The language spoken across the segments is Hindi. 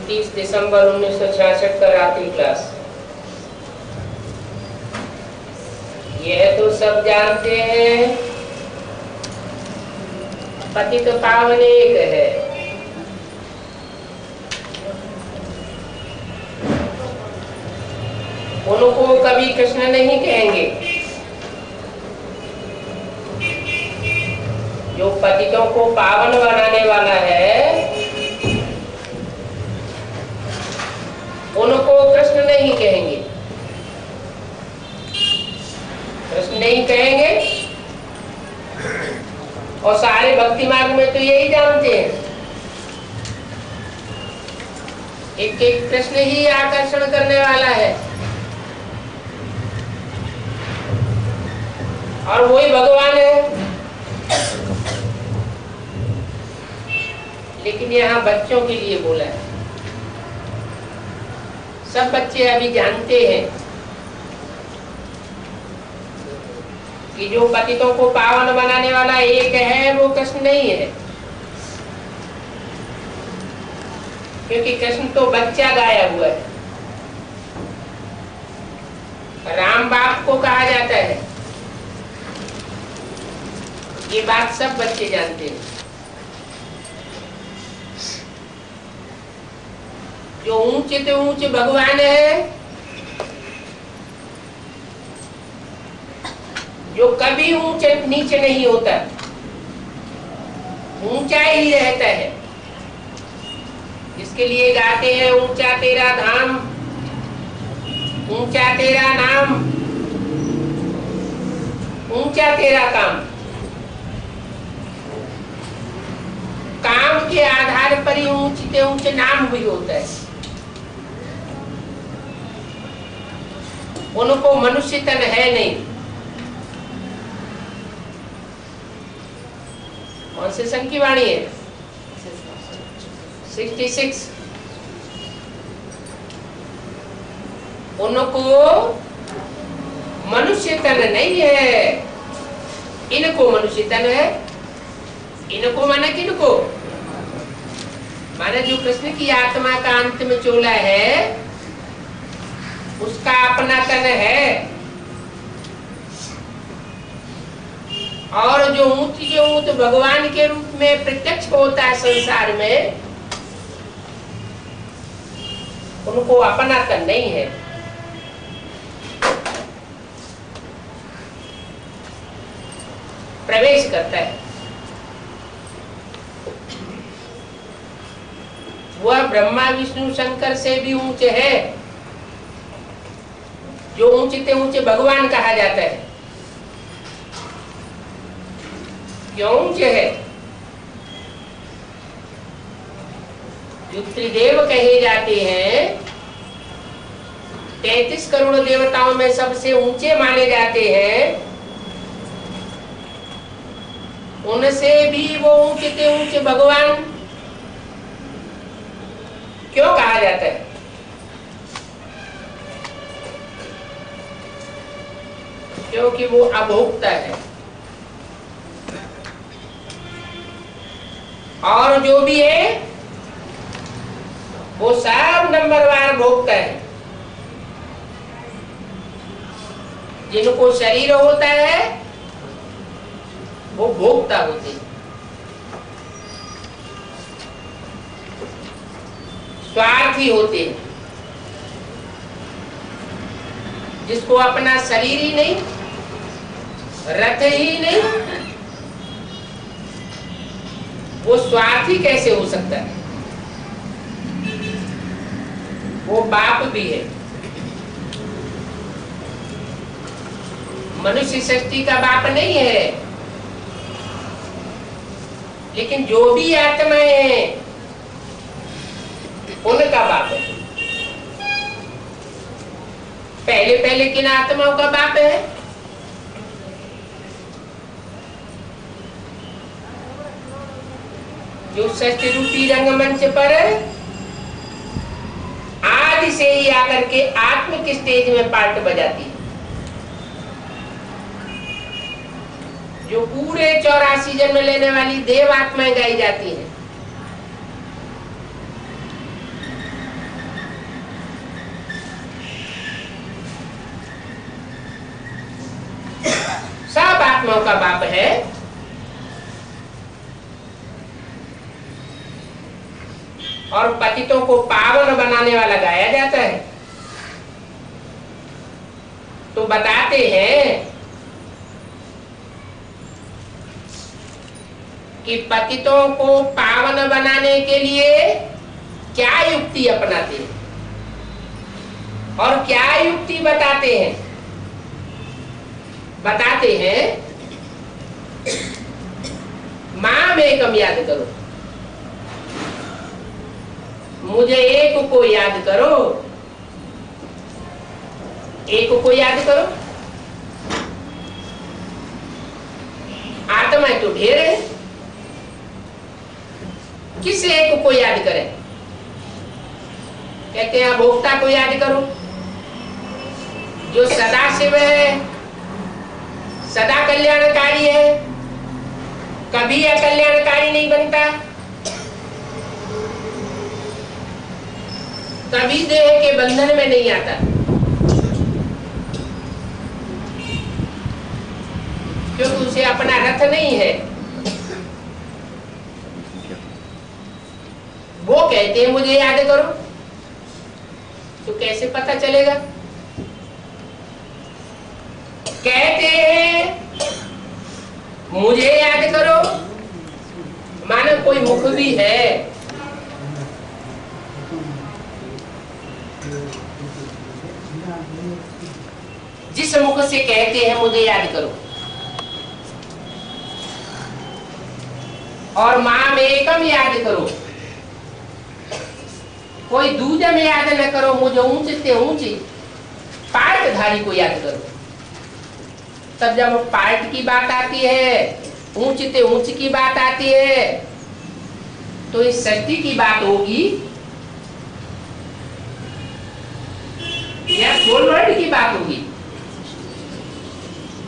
29 दिसंबर 1966 का रात्रि क्लास। यह तो सब जानते हैं, पतित पावन एक है। उनको कभी कृष्ण नहीं कहेंगे। जो पतितों को पावन बनाने वाला है उनको कृष्ण नहीं कहेंगे। कृष्ण नहीं कहेंगे। और सारे भक्ति मार्ग में तो यही जानते हैं, एक एक कृष्ण ही आकर्षण करने वाला है और वही भगवान है। लेकिन यहाँ बच्चों के लिए बोला है। सब बच्चे अभी जानते हैं कि जो पतितों को पावन बनाने वाला एक है वो कृष्ण नहीं है, क्योंकि कृष्ण तो बच्चा गाया हुआ है। राम बाप को कहा जाता है। ये बात सब बच्चे जानते हैं। जो ऊंचे से ऊंचे भगवान है, जो कभी ऊंचे नीचे नहीं होता, ऊंचा ही रहता है। इसके लिए गाते हैं ऊंचा तेरा धाम, ऊंचा तेरा नाम, ऊंचा तेरा काम। काम के आधार पर ही ऊंचे से ऊंचे नाम भी होता है। उनको मनुष्य तन है नहीं। कौन से सन की वाणी है? 66। उनको मनुष्य तन नहीं है, इनको मनुष्य तन है। इनको माने किनको? माने जो कृष्ण की आत्मा का अंत में चोला है उसका अपना तन है। और जो ऊंची जो ऊंच भगवान के रूप में प्रत्यक्ष होता है संसार में, उनको अपना तन नहीं है। प्रवेश करता है। वह ब्रह्मा विष्णु शंकर से भी ऊंचे है। जो ऊंचे से ऊंचे भगवान कहा जाता है। क्यों ऊंचे है? जो त्रिदेव कहे जाते हैं, 33 करोड़ देवताओं में सबसे ऊंचे माने जाते हैं, उनसे भी वो ऊंचे से ऊंचे भगवान क्यों कहा जाता है? क्योंकि वो अभोक्ता है। और जो भी है वो सब नंबरवार भोक्ता है। जिनको शरीर होता है वो भोक्ता होते हैं। स्वार्थी होते हैं। जिसको अपना शरीर ही नहीं, रथ ही नहीं, वो स्वार्थी कैसे हो सकता है? वो बाप भी है। मनुष्य सृष्टि का बाप नहीं है, लेकिन जो भी आत्माएं हैं उनका बाप है। पहले पहले किन आत्माओं का बाप है? जो सृष्टि रूपी रंगमंच पर आदि से ही आकर के आत्मिक स्टेज में पार्ट बजाती है। जो पूरे 84 जन्म लेने वाली देव आत्माएं गाई जाती हैं, आत्माओं का बाप है, और पतितों को पावन बनाने वाला गाया जाता है। तो बताते हैं कि पतितों को पावन बनाने के लिए क्या युक्ति अपनाते हैं और क्या युक्ति बताते हैं। बताते हैं, माम एकम याद करो, मुझे एक को याद करो, एक को याद करो। आत्माएं तो ढेर है, किस एक को याद करें? कहते हैं भोक्ता को याद करो, जो सदा शिव है, सदा कल्याणकारी है, कभी अकल्याणकारी नहीं बनता, कभी देह के बंधन में नहीं आता, क्योंकि उसे अपना रथ नहीं है। वो कहते हैं मुझे याद करो, तो कैसे पता चलेगा? कहते हैं मुझे याद करो, मानो कोई मुख भी है, जिस मुख से कहते हैं मुझे याद करो, और माम एकम याद करो, कोई दूजा में याद न करो, मुझे ऊंचे ऊंची पार्टधारी को याद करो। तब जब पार्ट की बात आती है, ऊंचते ऊंच की बात आती है, तो इस सृष्टि की बात होगी या सोल वर्ल्ड की बात होगी?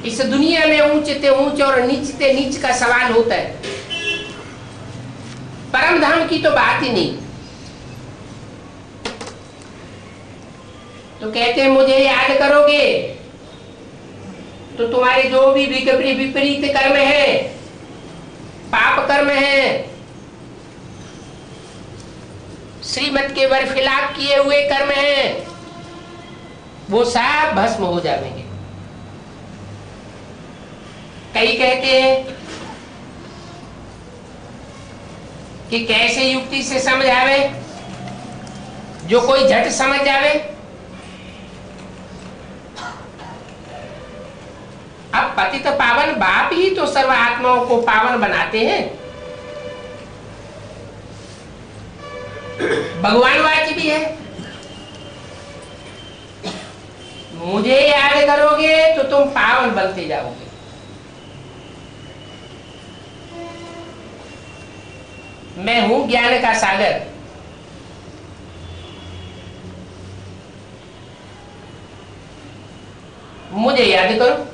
इस दुनिया में ऊंचते ऊंच और नीचते नीच का सवाल होता है, परम धाम की तो बात ही नहीं। तो कहते हैं मुझे याद करोगे तो तुम्हारे जो भी विपरीत कर्म है, पाप कर्म है, श्रीमत के बरखिलाफ किए हुए कर्म है, वो सब भस्म हो जाएंगे। कई कहते हैं कि कैसे युक्ति से समझावे जो कोई झट समझ जावे। अब पतित पावन बाप ही तो सर्व आत्माओं को पावन बनाते हैं। भगवान वाक्य भी है, मुझे याद करोगे तो तुम पावन बनते जाओगे। मैं हूं ज्ञान का सागर, मुझे याद करो।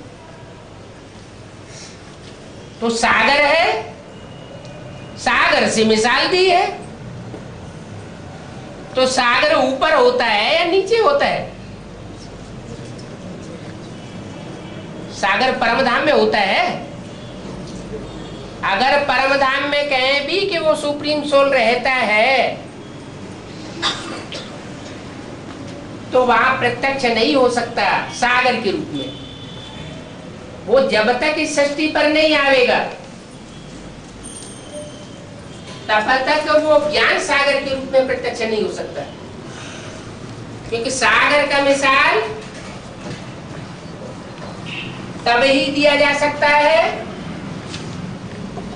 तो सागर है, सागर से मिसाल दी है, तो सागर ऊपर होता है या नीचे होता है? सागर परमधाम में होता है। अगर परमधाम में कहें भी कि वो सुप्रीम सोल रहता है, तो वहां प्रत्यक्ष नहीं हो सकता सागर के रूप में। वो जब तक इस सृष्टि पर नहीं आवेगा तब तक वो ज्ञान सागर के रूप में प्रत्यक्ष नहीं हो सकता, क्योंकि सागर का मिसाल तब ही दिया जा सकता है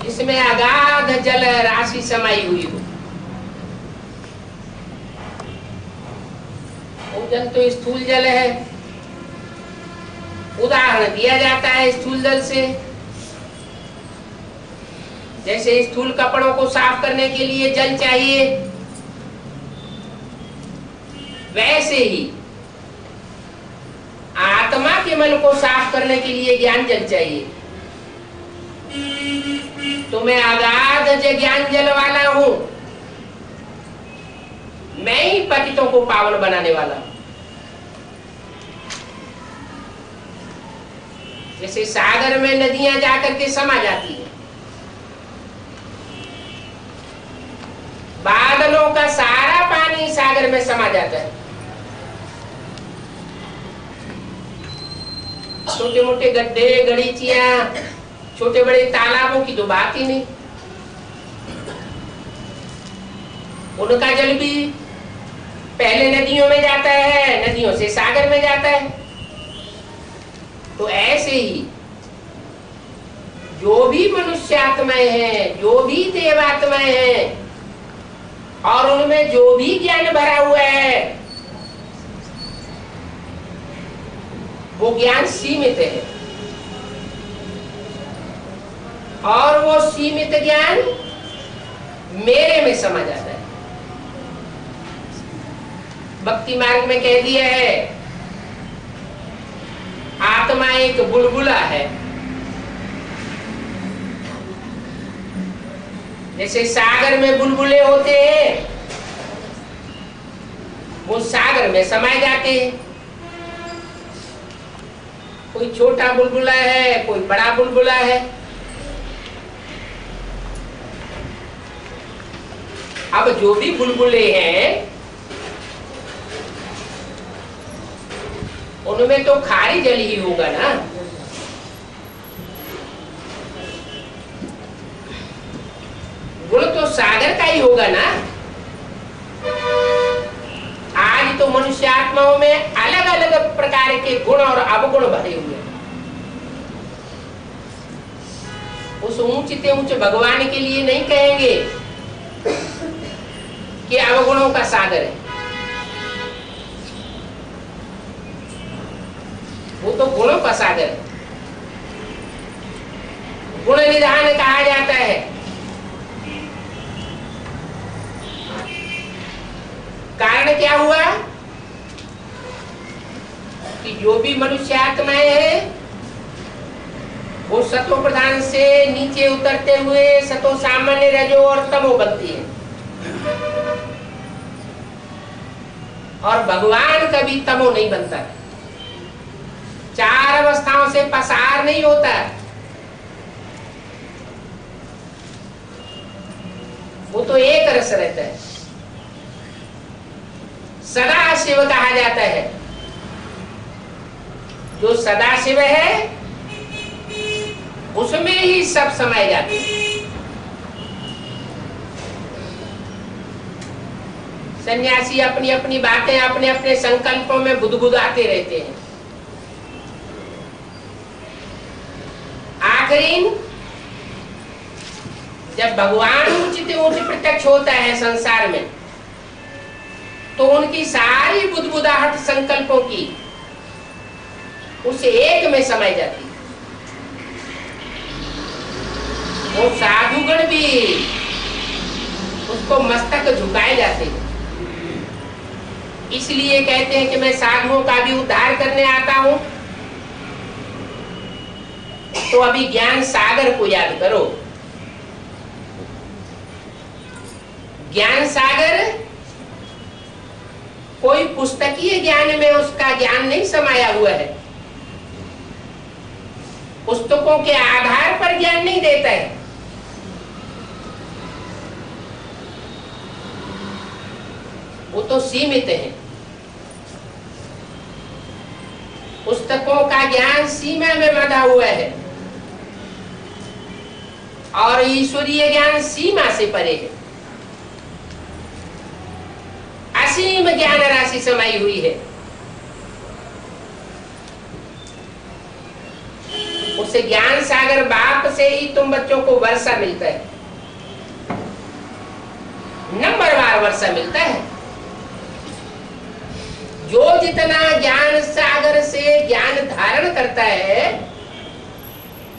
इसमें अगाध जल राशि समाई हुई हो। वो जल तो स्थूल जल है, उदाहरण दिया जाता है स्थूल जल से। जैसे स्थूल कपड़ों को साफ करने के लिए जल चाहिए, वैसे ही आत्मा के मन को साफ करने के लिए ज्ञान जल चाहिए। तो मैं अगाध ज्ञान जल वाला हूं, मैं ही पतितों को पावन बनाने वाला हूं। जैसे सागर में नदियां जाकर के समा जाती हैं, बादलों का सारा पानी सागर में समा जाता है, छोटे मोटे गड्ढे गलीचियां छोटे बड़े तालाबों की तो बात ही नहीं, उनका जल भी पहले नदियों में जाता है, नदियों से सागर में जाता है। तो ऐसे ही जो भी मनुष्य आत्माएं हैं, जो भी देवात्माएं हैं, और उनमें जो भी ज्ञान भरा हुआ है, वो ज्ञान सीमित है, और वो सीमित ज्ञान मेरे में समा जाता है। भक्ति मार्ग में कह दिया है, आत्मा एक बुलबुला है। जैसे सागर में बुलबुले होते हैं, वो सागर में समाये जाते हैं। कोई छोटा बुलबुला है, कोई बड़ा बुलबुला है। अब जो भी बुलबुले हैं, उनमें तो खारी जल ही होगा ना। गुण तो सागर का ही होगा ना। आज तो मनुष्य आत्माओं में अलग अलग प्रकार के गुण और अवगुण भरे हुए हैं। उस ऊंचते ऊंचे भगवान के लिए नहीं कहेंगे कि अवगुणों का सागर है, वो तो गुणों का सागर है। गुण निधान कहा जाता है। कारण क्या हुआ कि जो भी मनुष्य आत्माएं हैं, वो सतो प्रधान से नीचे उतरते हुए सतो सामान्य, रजो और तमो बनती है। और भगवान कभी तमो नहीं बनता, चार अवस्थाओं से पसार नहीं होता। वो तो एक रस रहता है। सदा शिव कहा जाता है। जो सदा शिव है, उसमें ही सब समाये जाते हैं। सन्यासी अपनी अपनी बातें अपने अपने संकल्पों में बुदबुदाते रहते हैं। आखिरी जब भगवान ऊंचे ऊंचे प्रत्यक्ष होता है संसार में, तो उनकी सारी बुदबुदाहट संकल्पों की उस एक में समाई जाती है। वो साधुगण भी उसको मस्तक झुकाए जाते हैं। इसलिए कहते हैं कि मैं साधुओं का भी उद्धार करने आता हूं। तो अभी ज्ञान सागर को याद करो। ज्ञान सागर कोई पुस्तकीय ज्ञान में उसका ज्ञान नहीं समाया हुआ है, पुस्तकों के आधार पर ज्ञान नहीं देता है। वो तो सीमित है। पुस्तकों का ज्ञान सीमा में बंधा हुआ है, और ईश्वरीय ज्ञान सीमा से परे है। असीम ज्ञान राशि समाई हुई है। उससे ज्ञान सागर बाप से ही तुम बच्चों को वर्षा मिलता है, नंबरवार वर्षा मिलता है। जो जितना ज्ञान सागर से ज्ञान धारण करता है,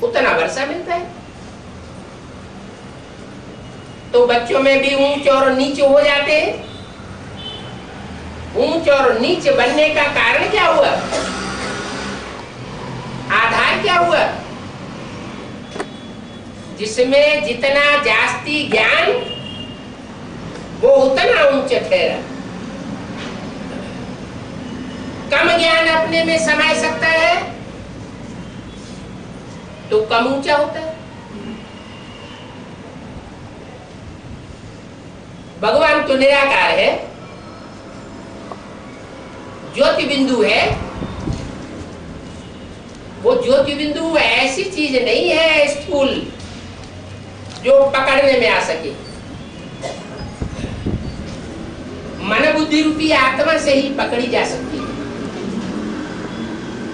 उतना वर्षा मिलता है। तो बच्चों में भी ऊंच और नीच हो जाते हैं। ऊंच और नीच बनने का कारण क्या हुआ? आधार क्या हुआ? जिसमें जितना जास्ती ज्ञान, वो उतना ऊंच ठहरा। कम ज्ञान अपने में समाये सकता है, कम ऊंचा होता है। भगवान तो निराकार है, ज्योति बिंदु है। वो ज्योति बिंदु ऐसी चीज नहीं है स्थूल जो पकड़ने में आ सके। मन बुद्धि रूपी आत्मा से ही पकड़ी जा सकती है,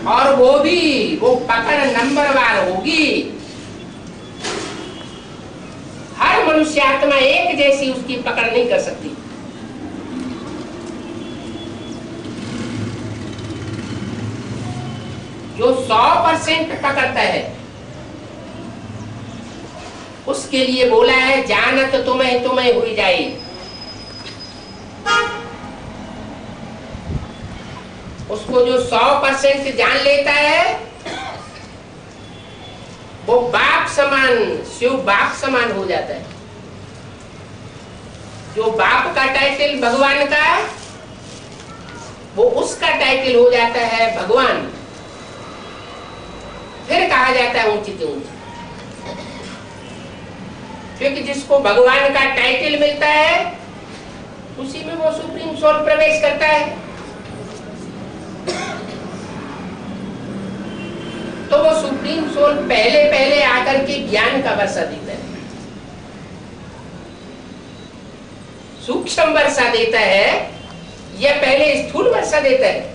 और वो भी वो पकड़ नंबरवार होगी। हर मनुष्य आत्मा एक जैसी उसकी पकड़ नहीं कर सकती। जो 100% पकड़ता है उसके लिए बोला है जानत तुम्हें तुम्हें हुई जाए। उसको जो 100% जान लेता है वो बाप समान, शिव बाप समान हो जाता है। जो बाप का टाइटल भगवान का, वो उसका टाइटल हो जाता है भगवान। फिर कहा जाता है ऊंची से ऊंची, क्योंकि जिसको भगवान का टाइटल मिलता है उसी में वो सुप्रीम सोल प्रवेश करता है। तो वो सुप्रीम सोल पहले पहले आकर के ज्ञान का वर्षा देता है, सूक्ष्म वर्षा देता है, या पहले स्थूल वर्षा देता है।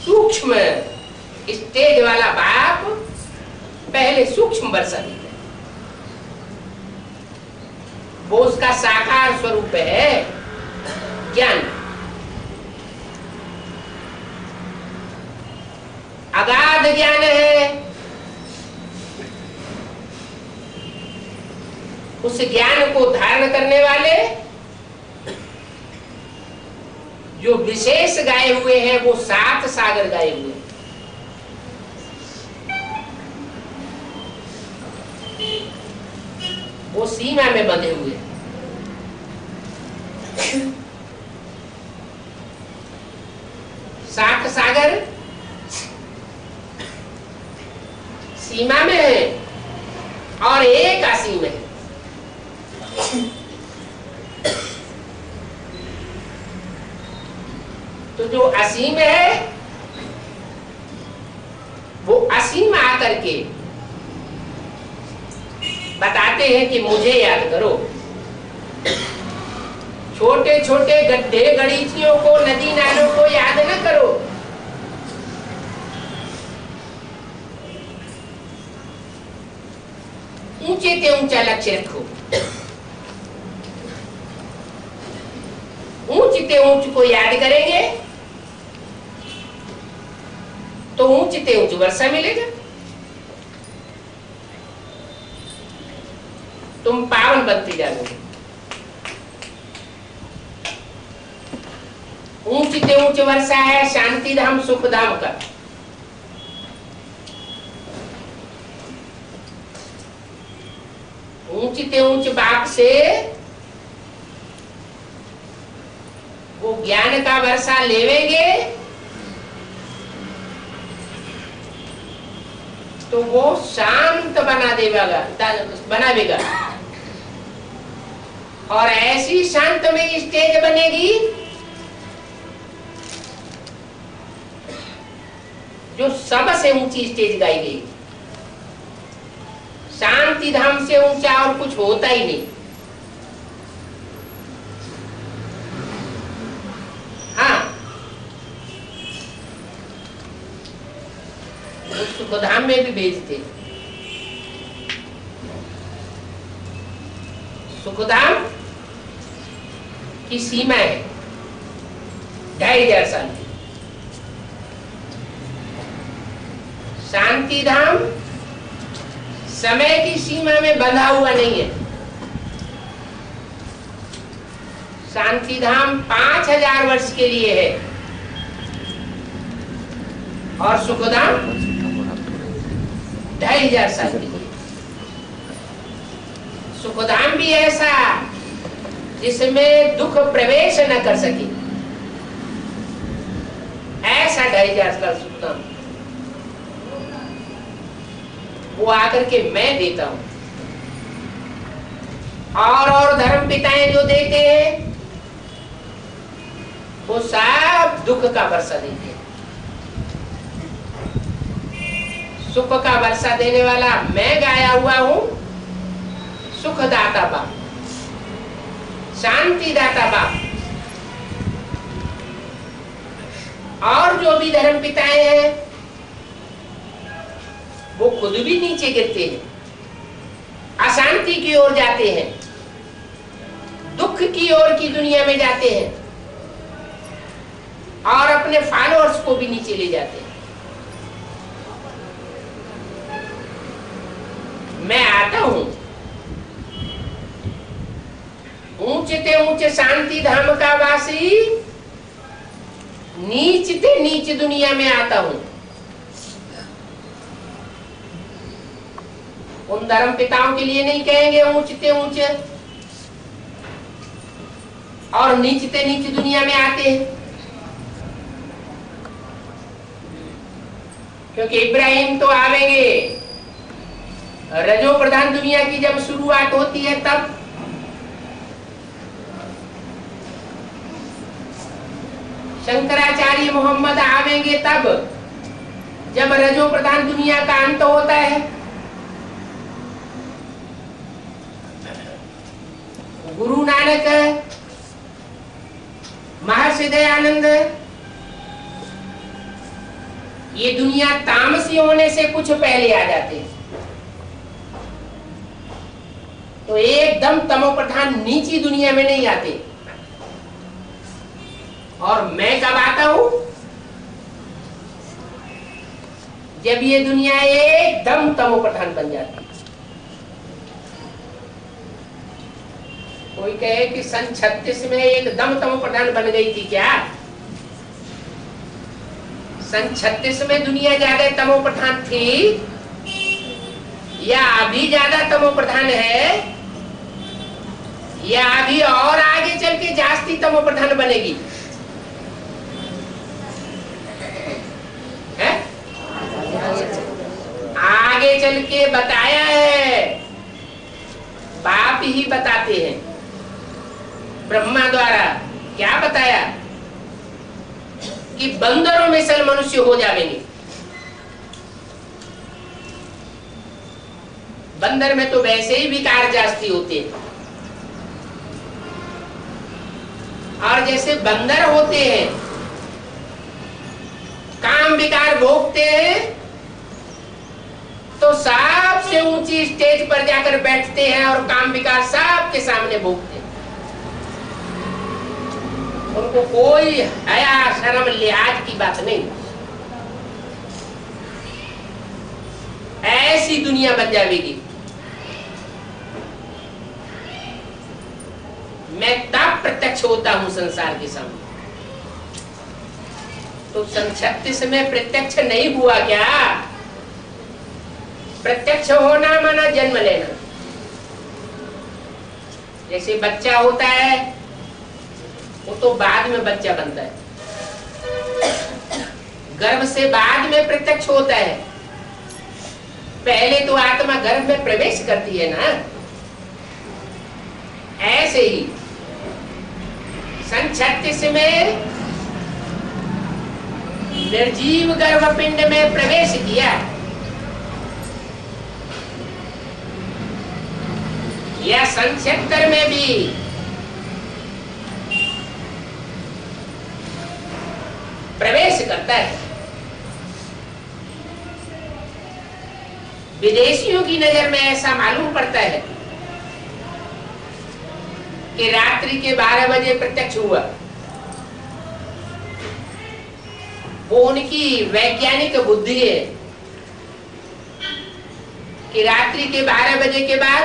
सूक्ष्म स्टेज वाला बाप पहले सूक्ष्म वर्षा देता है, वो उसका साकार स्वरूप है ज्ञान। अगाध ज्ञान है, उस ज्ञान को धारण करने वाले जो विशेष गाए हुए हैं वो 7 सागर गाए हुए हैं। वो सीमा में बंधे हुए हैं। सात सागर सीमा में है और एक असीम है। तो जो असीम है वो असीम आकर के बताते हैं कि मुझे याद करो। छोटे छोटे गड्ढे गड़ीचियों को, नदी नालों को याद न करो, ऊंचे से ऊंचा लक्ष्य रखो। ऊंच से ऊंच को याद करेंगे तो ऊंच से ऊंच वर्षा मिलेगा। तुम पावन बनते जाओगे। ऊंच से ऊंच वर्षा है शांति धाम सुख धाम का। ऊंच से ऊंच बाप से वो ज्ञान का वर्षा लेवेंगे तो वो शांत बनावेगा और ऐसी शांत में स्टेज बनेगी जो सबसे ऊंची स्टेज गाई गई। शांति धाम से ऊंचा और कुछ होता ही नहीं। सुखधाम में भी भेजते। सुखधाम की सीमा है 2500 साल की। शांति धाम समय की सीमा में बंधा हुआ नहीं है। शांति धाम 5000 वर्ष के लिए है और सुखधाम 2500 साल के लिए। सुखधाम भी ऐसा जिसमें दुख प्रवेश न कर सके, ऐसा 2500 साल सुखधाम। वो आकर के मैं देता हूं। और धर्म पिताएं जो देते हैं वो सब दुख का वर्षा देते हैं। सुख का वर्षा देने वाला मैं गाया हुआ हूं, सुखदाता बाप, शांति दाता बाप। और जो भी धर्म पिताएं हैं वो खुद भी नीचे गिरते हैं, अशांति की ओर जाते हैं, दुख की ओर की दुनिया में जाते हैं और अपने फॉलोअर्स को भी नीचे ले जाते हैं। मैं आता हूं ऊंचते ऊंचे शांति धाम का वासी, नीचते नीच दुनिया में आता हूं। उन धर्म पिताओं के लिए नहीं कहेंगे ऊंचते ऊंचे और नीचते नीच दुनिया में आते हैं, क्योंकि इब्राहिम तो आवेंगे रजो प्रधान दुनिया की जब शुरुआत होती है तब। शंकराचार्य मोहम्मद आवेंगे तब जब रजो प्रधान दुनिया का अंत होता है। गुरु नानक, महर्षि दयानंद, ये दुनिया तामसी होने से कुछ पहले आ जाते हैं। तो एकदम तमो प्रधान नीची दुनिया में नहीं आते। और मैं कब आता हूं? जब ये दुनिया एकदम तमो प्रधान बन जाती है। कोई कहे कि सन 36 में एकदम तमो प्रधान बन गई थी क्या? सन 36 में दुनिया ज्यादा तमो प्रधान थी या अभी ज्यादा तमो प्रधान है, या अभी और आगे चल के जास्ती तमो प्रधान बनेगी? है? आगे चल के बताया है, बाप ही बताते हैं ब्रह्मा द्वारा। क्या बताया? कि बंदरों में सल मनुष्य हो जाएंगे। बंदर में तो वैसे ही विकार जास्ती होते हैं, और जैसे बंदर होते हैं काम विकार भोगते हैं, तो सबसे ऊंची स्टेज पर जाकर बैठते हैं और काम विकार सबके सामने भोगते हैं। उनको कोई हया शर्म लिहाज की बात नहीं। ऐसी दुनिया बन जाएगी। मैं तब प्रत्यक्ष होता हूं संसार के सामने। तो सन 36 में प्रत्यक्ष नहीं हुआ क्या? प्रत्यक्ष होना माना जन्म लेना। जैसे बच्चा होता है वो तो बाद में बच्चा बनता है, गर्भ से बाद में प्रत्यक्ष होता है। पहले तो आत्मा गर्भ में प्रवेश करती है ना। ऐसे ही सन 36 में निर्जीव गर्भपिंड में प्रवेश किया, या सन 76 में भी प्रवेश करता है। विदेशियों की नजर में ऐसा मालूम पड़ता है कि रात्रि के 12 बजे प्रत्यक्ष हुआ। वो उनकी वैज्ञानिक बुद्धि है कि रात्रि के 12 बजे के बाद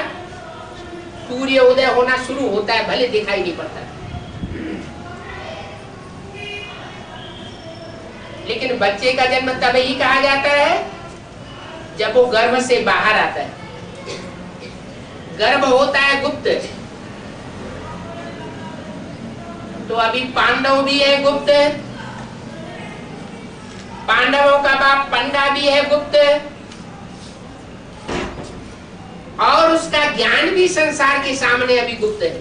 सूर्य उदय होना शुरू होता है, भले दिखाई नहीं पड़ता, लेकिन बच्चे का जन्म तब ही कहा जाता है जब वो गर्भ से बाहर आता है। गर्भ होता है गुप्त, तो अभी पांडव भी है गुप्त, पांडवों का बाप पंडा भी है गुप्त, और उसका ज्ञान भी संसार के सामने अभी गुप्त है।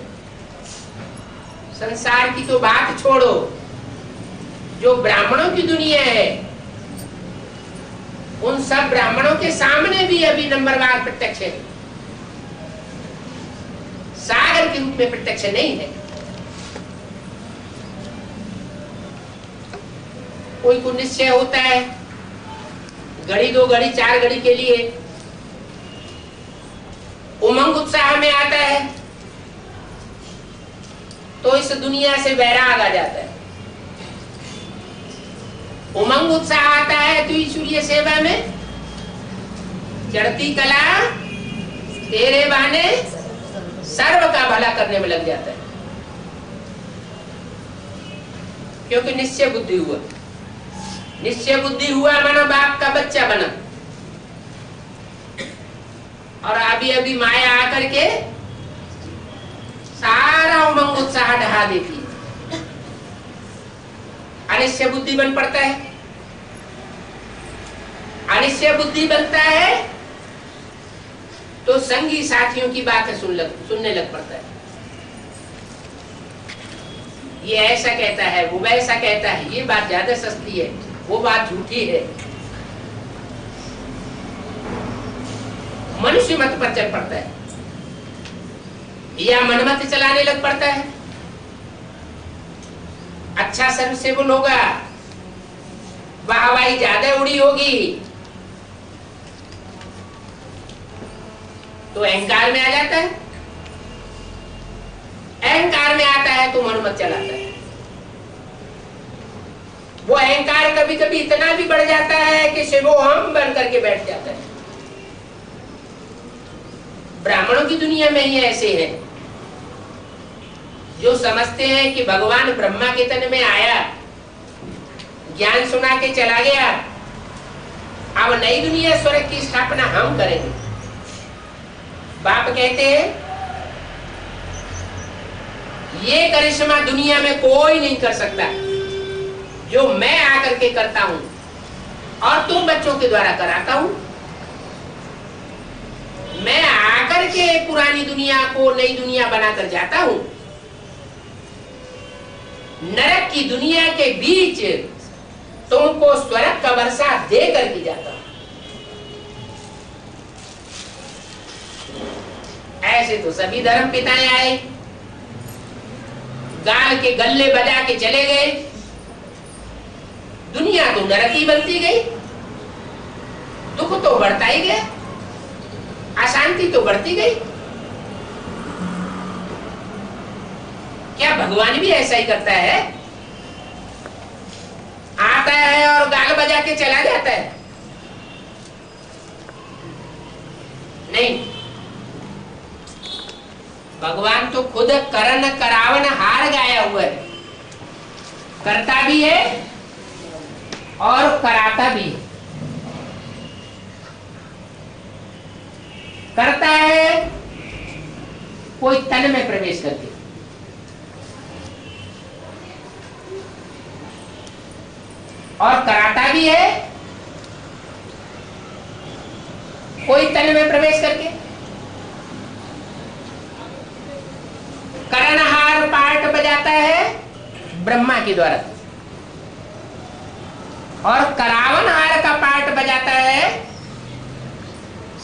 संसार की तो बात छोड़ो, जो ब्राह्मणों की दुनिया है उन सब ब्राह्मणों के सामने भी अभी नंबरवार प्रत्यक्ष है, सागर के रूप में प्रत्यक्ष नहीं है। कोई को निश्चय होता है घड़ी 2 घड़ी 4 घड़ी के लिए, उमंग उत्साह में आता है तो इस दुनिया से वैराग आ जाता है। उमंग उत्साह आता है तो ईश्वरीय सेवा में चढ़ती कला तेरे बहाने सर्व का भला करने में लग जाता है, क्योंकि निश्चय बुद्धि हुआ। निश्चय बुद्धि हुआ माना बाप का बच्चा बना, और अभी अभी माया आकर के सारा उमंग उत्साह ढहा देती है, अनिश्चय बुद्धि बन पड़ता है। अनिश्चय बुद्धि बनता है तो संगी साथियों की बात सुनने लग पड़ता है। ये ऐसा कहता है, वो वैसा कहता है, ये बात ज्यादा सस्ती है, वो बात झूठी है। मनुष्य मत पर चल पड़ता है या मनमत चलाने लग पड़ता है। अच्छा सर्वसेवन होगा, वाहवाही ज्यादा उड़ी होगी तो अहंकार में आ जाता है। अहंकार में आता है तो मनमत चलाता है। वो अहंकार कभी कभी इतना भी बढ़ जाता है कि शिवो हम बन करके बैठ जाता है। ब्राह्मणों की दुनिया में ही ऐसे हैं जो समझते हैं कि भगवान ब्रह्मा के तन में आया, ज्ञान सुना के चला गया, अब नई दुनिया स्वर्ग की स्थापना हम करेंगे। बाप कहते हैं ये करिश्मा दुनिया में कोई नहीं कर सकता जो मैं आकर के करता हूं और तुम बच्चों के द्वारा कराता हूं। मैं आकर के पुरानी दुनिया को नई दुनिया बनाकर जाता हूं, नरक की दुनिया के बीच तुमको स्वर्ग का वर्षा दे करके जाता हूं। ऐसे तो सभी धर्म पिताएं आए, गाल के गल्ले बजा के चले गए, दुनिया तो नरक ही बनती गई, दुख तो बढ़ता ही गया, अशांति तो बढ़ती गई। क्या भगवान भी ऐसा ही करता है? आता है और गाल बजा के चला जाता है? नहीं, भगवान तो खुद करन करावन हार गाया हुआ है, करता भी है और कराता भी है। करता है कोई तन में प्रवेश करके, और कराता भी है कोई तन में प्रवेश करके। करणहार पाठ बजाता है ब्रह्मा के द्वारा, और करावनहार का पाठ बजाता है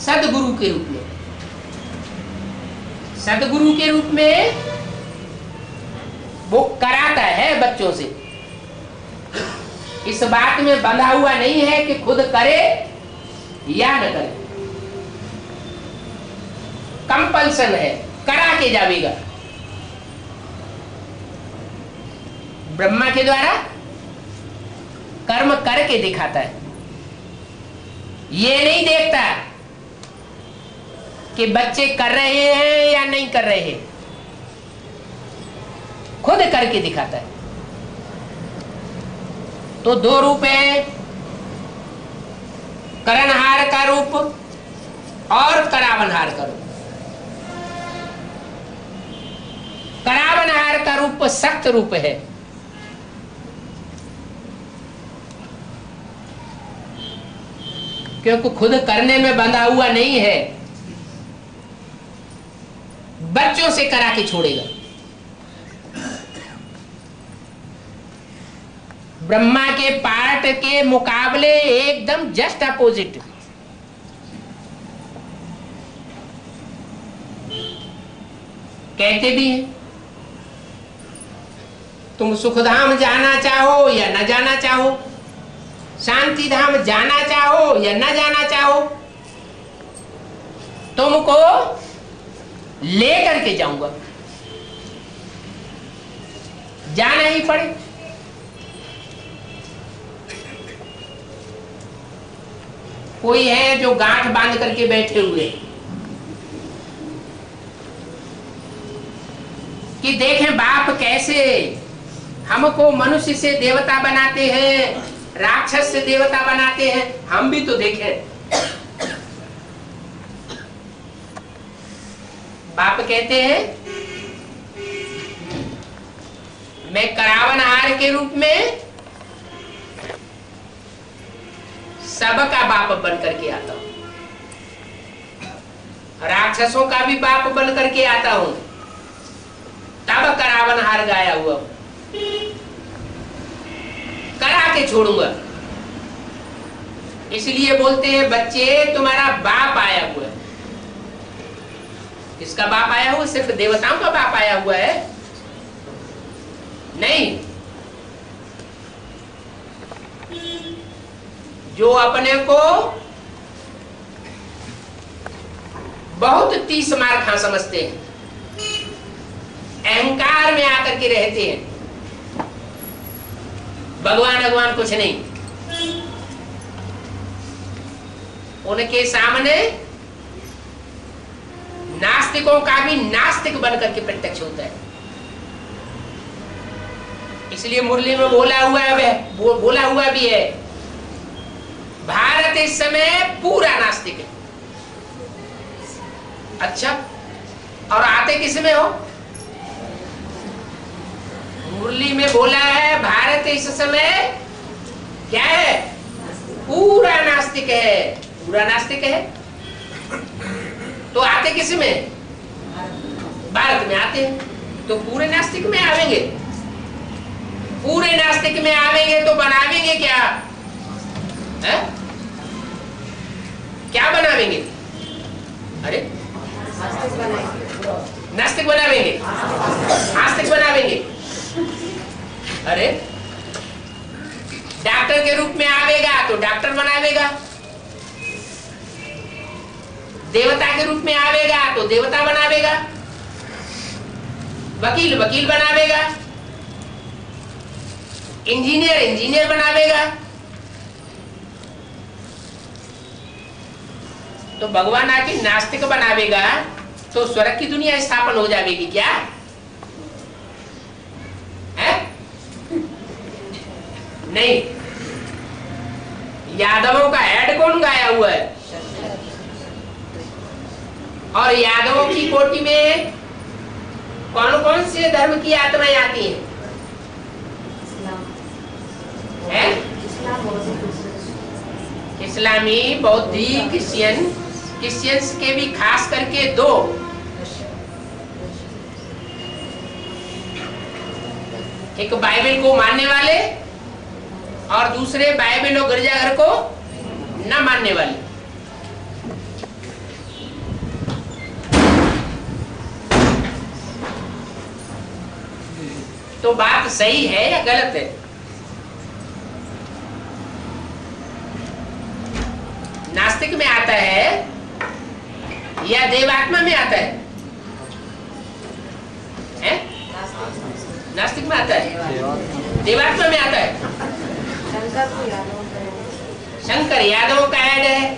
सदगुरु के रूप में। सदगुरु के रूप में वो कराता है बच्चों से, इस बात में बंधा हुआ नहीं है कि खुद करे या न करे, कंपल्सन है, करा के जावेगा। ब्रह्मा के द्वारा कर्म करके दिखाता है, ये नहीं देखता कि बच्चे कर रहे हैं या नहीं कर रहे हैं, खुद करके दिखाता है। तो 2 रूप है, करणहार का रूप और करावनहार का रूप। करावनहार का रूप सख्त रूप है, क्योंकि खुद करने में बंधा हुआ नहीं है, बच्चों से करा के छोड़ेगा। ब्रह्मा के पार्ट के मुकाबले एकदम जस्ट अपोजिट। कहते भी हैं तुम सुखधाम जाना चाहो या न जाना चाहो, शांति धाम जाना चाहो या न जाना चाहो, तुमको लेकर के जाऊंगा, जाना ही पड़े। कोई है जो गांठ बांध करके बैठे हुए कि देखें बाप कैसे हमको मनुष्य से देवता बनाते हैं, राक्षस से देवता बनाते हैं, हम भी तो देखें। बाप कहते हैं मैं करावनहार के रूप में सबका बाप बन करके आता हूं, राक्षसों का भी बाप बन करके आता हूं, तब करावनहार गाया हुआ हूं, करा के छोड़ूंगा। इसलिए बोलते हैं बच्चे तुम्हारा बाप आया हुआ है। किसका बाप आया हुआ? सिर्फ देवताओं का बाप आया हुआ है? नहीं, जो अपने को बहुत 30 मार खा समझते हैं, अहंकार में आकर के रहते हैं, भगवान भगवान कुछ नहीं, उनके सामने नास्तिकों का भी नास्तिक बनकर के प्रत्यक्ष होता है। इसलिए मुरली में बोला हुआ भी है भारत इस समय पूरा नास्तिक है। अच्छा, और आते किस में हो? मुरली में बोला है भारत इस समय क्या है? पूरा नास्तिक है। पूरा नास्तिक है तो आते किस में? भारत में आते हैं। तो पूरे नास्तिक में आवेंगे, पूरे नास्तिक में आवेंगे तो बनावेंगे क्या है? क्या बनावेंगे? अरे नास्तिक बनावेंगे, आस्तिक बनावेंगे। अरे डॉक्टर के रूप में आवेगा तो डॉक्टर बनावेगा, देवता के रूप में आवेगा तो देवता बनावेगा, वकील वकील बनावेगा, इंजीनियर इंजीनियर बनावेगा। तो भगवान आके नास्तिक बनावेगा तो स्वर्ग की दुनिया स्थापन हो जाएगी क्या है? नहीं। यादवों का हेड कौन गाया हुआ है? और यादवों की कोटि में कौन कौन से धर्म की आत्माएं आती हैं? है? इस्लामी, बौद्धी, क्रिश्चियंस के भी खास करके दो, एक बाइबल को मानने वाले और दूसरे बाइबल और गिरजाघर को न मानने वाले। तो बात सही है या गलत है? नास्तिक में आता है या देवात्मा में आता है? हैं? नास्तिक में आता है, देवात्मा में आता है। शंकर यादवों का ऐड है,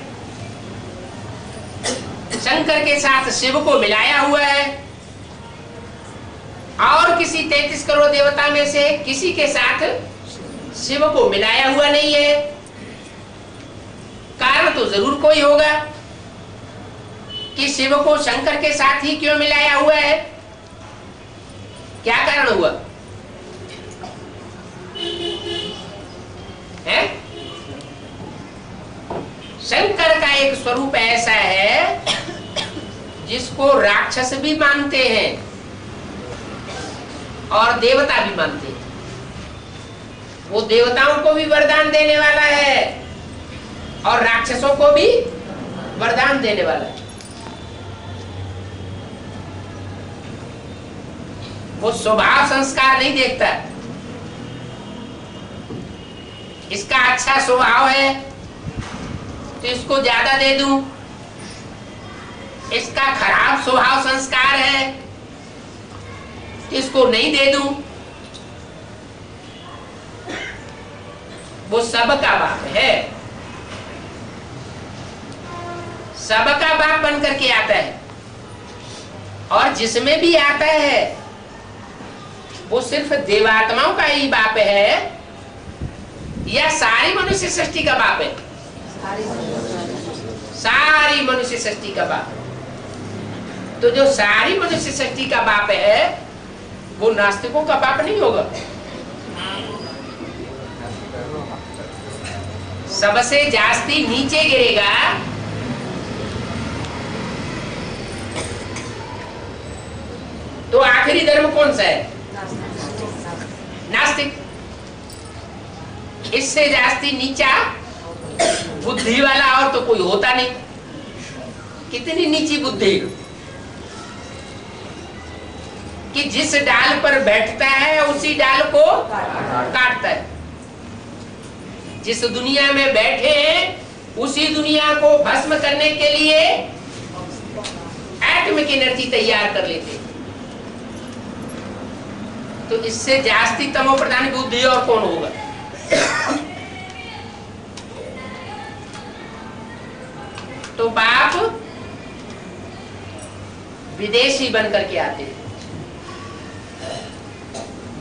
शंकर के साथ शिव को मिलाया हुआ है और किसी 33 करोड़ देवता में से किसी के साथ शिव को मिलाया हुआ नहीं है। कारण तो जरूर कोई होगा कि शिव को शंकर के साथ ही क्यों मिलाया हुआ है? क्या कारण हुआ है? शंकर का एक स्वरूप ऐसा है जिसको राक्षस भी मानते हैं और देवता भी मानते हैं। वो देवताओं को भी वरदान देने वाला है और राक्षसों को भी वरदान देने वाला है। वो स्वभाव संस्कार नहीं देखता। इसका अच्छा स्वभाव है तो इसको ज्यादा दे दूं, इसका खराब स्वभाव संस्कार है तो इसको नहीं दे दूं। वो सबका बाप है, सबका बाप बन करके आता है। और जिसमें भी आता है वो सिर्फ देवात्माओं का ही बाप है या सारी मनुष्य सृष्टि का बाप है? सारी मनुष्य सृष्टि का बाप है। तो जो सारी मनुष्य सृष्टि का बाप है वो नास्तिकों का बाप नहीं होगा। सबसे जास्ती नीचे गिरेगा तो आखिरी धर्म कौन सा है? नास्तिक। इससे जास्ती नीचा बुद्धि वाला और तो कोई होता नहीं। कितनी नीची बुद्धि कि जिस डाल पर बैठता है उसी डाल को काटता है। जिस दुनिया में बैठे हैं उसी दुनिया को भस्म करने के लिए एटॉमिक एनर्जी तैयार कर लेते हैं। तो इससे जास्ती तमो प्रधान बुद्धि और कौन होगा? तो बाप विदेशी बन करके आते हैं,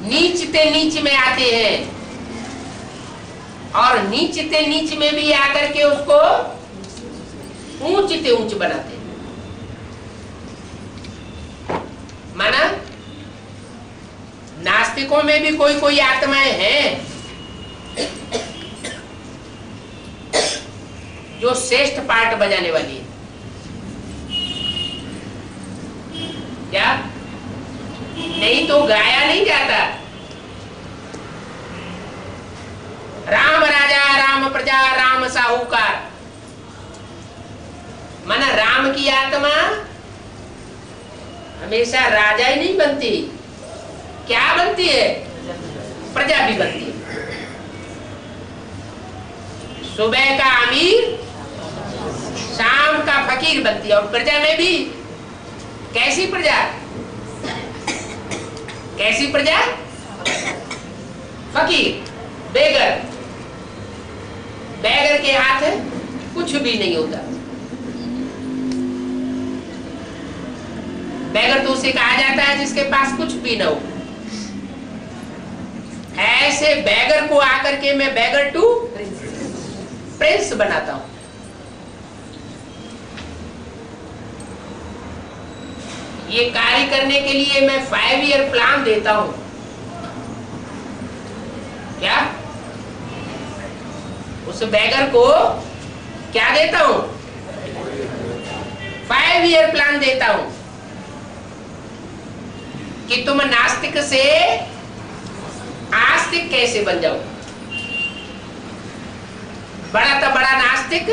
नीचते नीच में आते हैं और नीचते नीच में भी आकर के उसको ऊंचते ऊंच बनाते हैं। माना नास्तिकों में भी कोई कोई आत्माएं हैं जो श्रेष्ठ पार्ट बजाने वाली है। क्या नहीं तो गाया नहीं जाता। राम राजा राम प्रजा राम साहूकार। माना राम की आत्मा हमेशा राजा ही नहीं बनती, क्या बनती है? प्रजा भी बनती है। सुबह का अमीर शाम का फकीर बनती है। और प्रजा में भी कैसी प्रजा? कैसी प्रजा? फकीर, बेगर। बेगर के हाथ कुछ भी नहीं होता। बेगर तो उसे कहा जाता है जिसके पास कुछ भी ना हो। ऐसे बेगर को आकर के मैं बेगर टू प्रिंस बनाता हूं। ये कार्य करने के लिए मैं 5 ईयर प्लान देता हूं। क्या उस बेगर को क्या देता हूं? 5 ईयर प्लान देता हूं कि तुम नास्तिक से आस्तिक कैसे बन जाओ। बड़ा तो बड़ा नास्तिक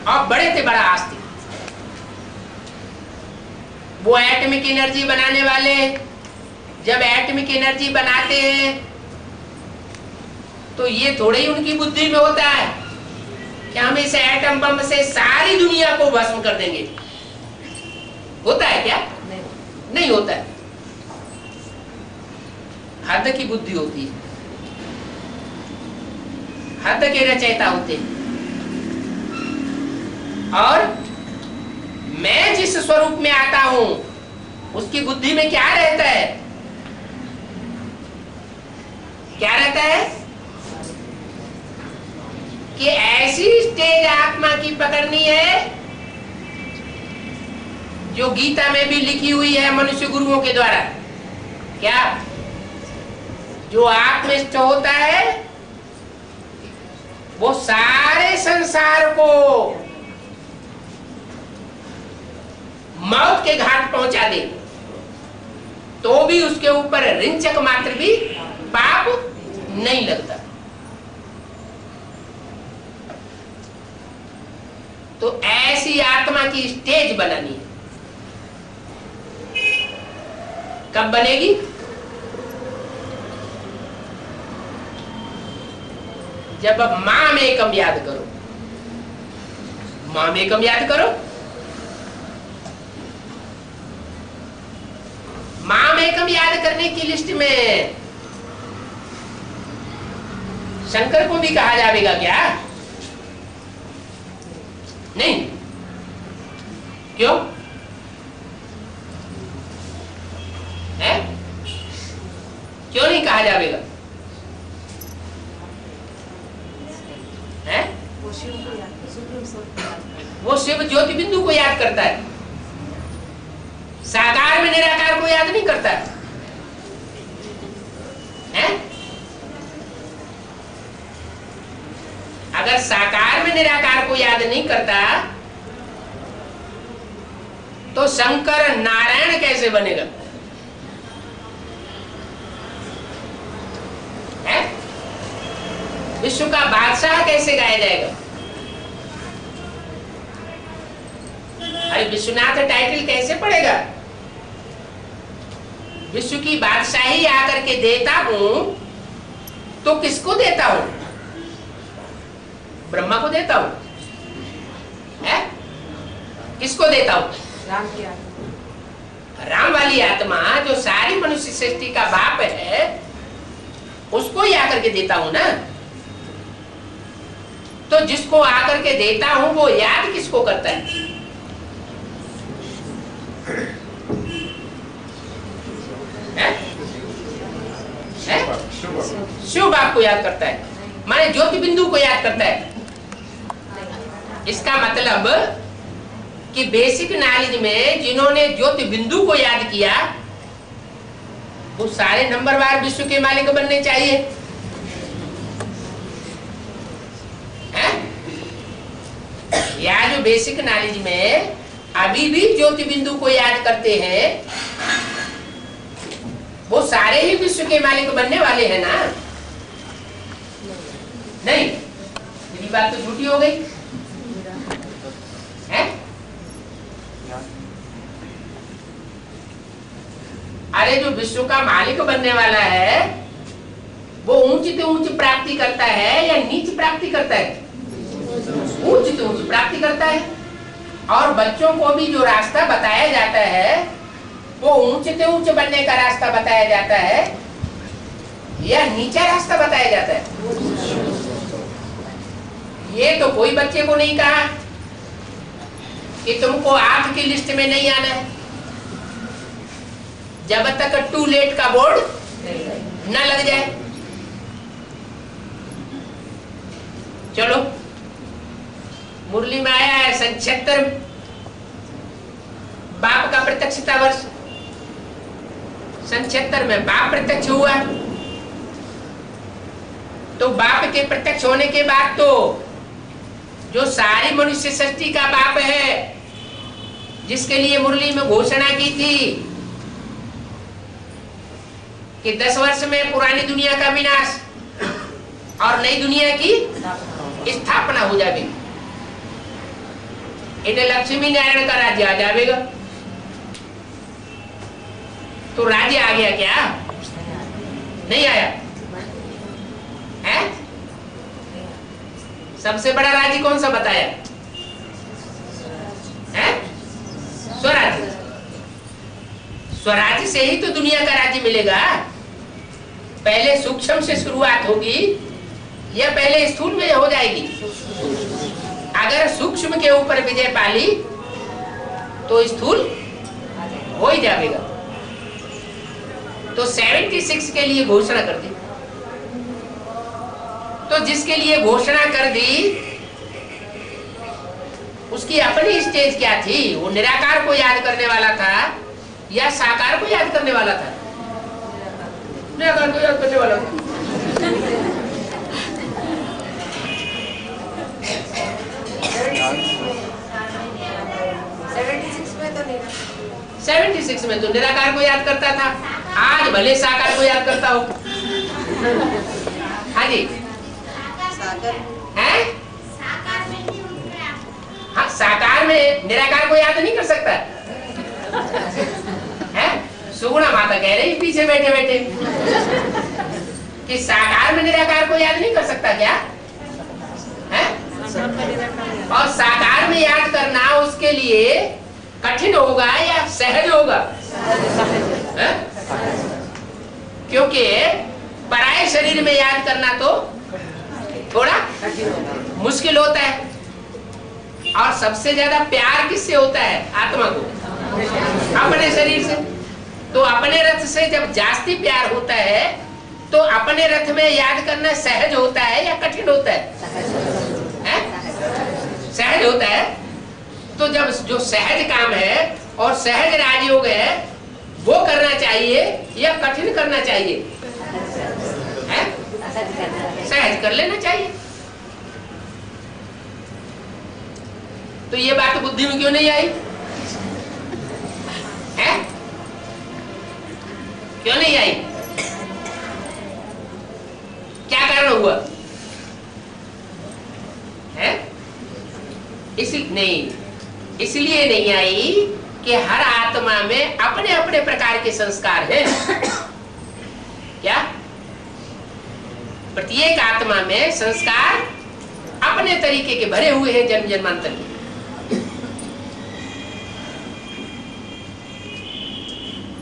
और बड़े से बड़ा आस्तिक। वो एटॉमिक एनर्जी बनाने वाले जब एटॉमिक एनर्जी बनाते हैं तो ये थोड़े ही उनकी बुद्धि में होता है कि हम इस एटम बम से सारी दुनिया को भस्म कर देंगे। होता है क्या? नहीं होता है। हद की बुद्धि होती है, हद के रचयिता होते हैं। और मैं जिस स्वरूप में आता हूं उसकी बुद्धि में क्या रहता है? क्या रहता है कि ऐसी स्टेज आत्मा की पकड़नी है जो गीता में भी लिखी हुई है मनुष्य गुरुओं के द्वारा। क्या? जो आत्मनिष्ठ होता है वो सारे संसार को मौत के घाट पहुंचा दे तो भी उसके ऊपर रिंचक मात्र भी पाप नहीं लगता। तो ऐसी आत्मा की स्टेज बनानी है। कब बनेगी? जब अब माम एकम याद करो। माम एकम याद करो। माम एकम याद करने की लिस्ट में शंकर को भी कहा जाएगा क्या? नहीं। क्यों है? क्यों नहीं कहा जाएगा? है? वो शिव ज्योति बिंदु को याद करता है, साकार में निराकार को याद नहीं करता है? अगर साकार में निराकार को याद नहीं करता तो शंकर नारायण कैसे बनेगा? है? विश्व का बादशाह कैसे गाया जाएगा? अरे विश्वनाथ टाइटल कैसे पड़ेगा? विश्व की बादशाही आकर के देता हूं तो किसको देता हूं? ब्रह्मा को देता हूं। है? किसको देता हूं? राम की आत्मा। राम वाली आत्मा जो सारी मनुष्य सृष्टि का बाप है उसको ही आकर के देता हूं ना। तो जिसको आकर के देता हूं वो याद किसको करता है? शिव बाप को याद करता है, माने ज्योति बिंदु को याद करता है। इसका मतलब कि बेसिक नॉलेज में जिन्होंने ज्योति बिंदु को याद किया वो सारे नंबरवार विश्व के मालिक बनने चाहिए। है? या जो बेसिक नॉलेज में अभी भी ज्योति बिंदु को याद करते हैं वो सारे ही विश्व के मालिक बनने वाले हैं ना? नहीं, मेरी बात तो झूठी हो गई है? अरे जो विश्व का मालिक बनने वाला है वो ऊंच से ऊंच प्राप्ति करता है या नीच प्राप्ति करता है? ऊंच से ऊंच प्राप्ति करता है। और बच्चों को भी जो रास्ता बताया जाता है वो ऊंच से ऊंच बनने का रास्ता बताया जाता है या नीचा रास्ता बताया जाता है? ये तो कोई बच्चे को नहीं कहा कि तुमको आज की लिस्ट में नहीं आना है। जब तक टू लेट का बोर्ड न लग जाए। चलो मुरली में आया है 76 बाप का प्रत्यक्षता वर्ष। 76 में बाप प्रत्यक्ष हुआ तो बाप के प्रत्यक्ष होने के बाद तो जो सारी मनुष्य सृष्टि का बाप है जिसके लिए मुरली में घोषणा की थी कि 10 वर्ष में पुरानी दुनिया का विनाश और नई दुनिया की स्थापना हो जाएगी। इन्हें लक्ष्मी नारायण का राज्य आ जाएगा। तो राज्य आ गया क्या? नहीं आया है? सबसे बड़ा राज्य कौन सा बताया है? स्वराज्य। स्वराज्य से ही तो दुनिया का राज्य मिलेगा। पहले सूक्ष्म से शुरुआत होगी या पहले स्थूल में हो जाएगी? अगर सूक्ष्म के ऊपर विजय पाली तो स्थूल हो ही जाएगा। तो 76 के लिए घोषणा कर दी। तो जिसके लिए घोषणा कर दी उसकी अपनी स्टेज क्या थी? वो निराकार को याद करने वाला था या साकार को याद करने वाला था? निराकार को याद करने वाला था। में तो नहीं। 76 में तो निराकार को याद करता था, आज भले साकार को याद करता हो। हाँ जी, हैं? हाँ, साकार में निराकार को याद नहीं कर सकता है। सुगुणा माता कह रही पीछे बैठे बैठे कि साकार में निराकार को याद नहीं कर सकता क्या है? और साकार में याद करना उसके लिए कठिन होगा या सहज होगा? क्योंकि पराये शरीर में याद करना तो थोड़ा मुश्किल होता है। और सबसे ज्यादा प्यार किससे होता है? आत्मा को, अपने शरीर से। तो अपने रथ से जब जास्ती प्यार होता है तो अपने रथ में याद करना सहज होता है या कठिन होता है? सहज होता है। तो जब जो सहज काम है और सहज राजयोग है वो करना चाहिए या कठिन करना चाहिए? सहज कर लेना चाहिए। तो ये बात बुद्धि में क्यों नहीं आई है? क्यों नहीं आई? क्या कारण हुआ है? इसलिए नहीं आई कि हर आत्मा में अपने अपने प्रकार के संस्कार हैं। क्या? प्रत्येक आत्मा में संस्कार अपने तरीके के भरे हुए हैं, जन्म जन्मांतर के।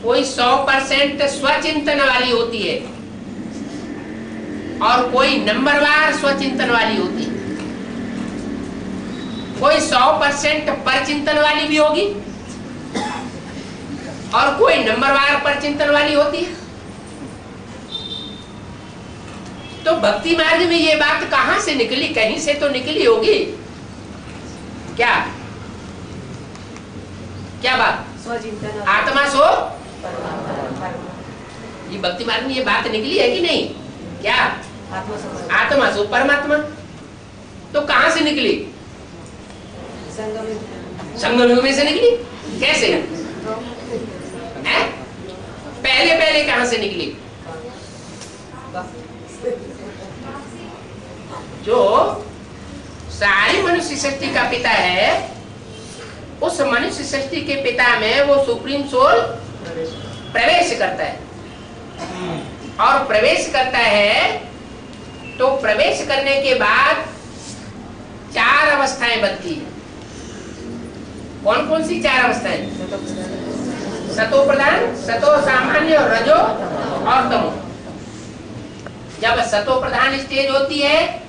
कोई 100% स्वचिंतन वाली होती है और कोई नंबरवार स्वचिंतन वाली होती है। कोई 100% परचिंतन वाली भी होगी और कोई नंबरवार परचिंतन वाली होती है। तो भक्ति मार्ग में ये बात कहां से निकली? कहीं से तो निकली होगी। क्या क्या बात? आत्मा सो ये भक्ति मार्ग में ये बात निकली है कि नहीं? क्या? आत्मा सो परमात्मा। तो कहां से निकली? संगम युग में से निकली। कैसे है? पहले पहले कहां से निकली? जो सारी मनुष्य सृष्टि का पिता है, उस मनुष्य सृष्टि के पिता में वो सुप्रीम सोल प्रवेश करता है। और प्रवेश करता है तो प्रवेश करने के बाद 4 अवस्थाएं बनती है। कौन कौन सी 4 अवस्थाएं? सतो प्रधान, सतो सामान्य, रजो और तमो। जब सतो प्रधान स्टेज होती है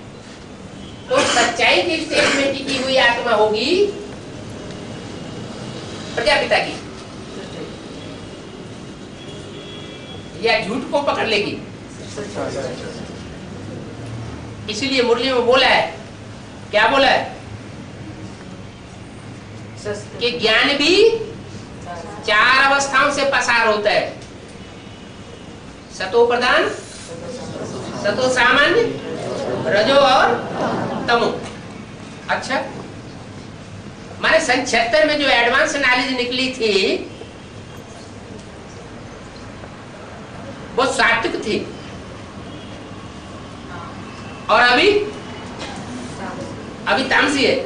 तो सच्चाई के स्टेज में टिकी हुई आत्मा होगी प्रजापिता की, या झूठ को पकड़ लेगी। इसीलिए मुरली में बोला है, क्या बोला है? कि ज्ञान भी 4 अवस्थाओं से पसार होता है। सतो प्रधान, सतो सामान्य, रजो और तमो। अच्छा, माने सन 76 में जो एडवांस नॉलेज निकली थी वो सात्विक थी, और अभी तामसी है।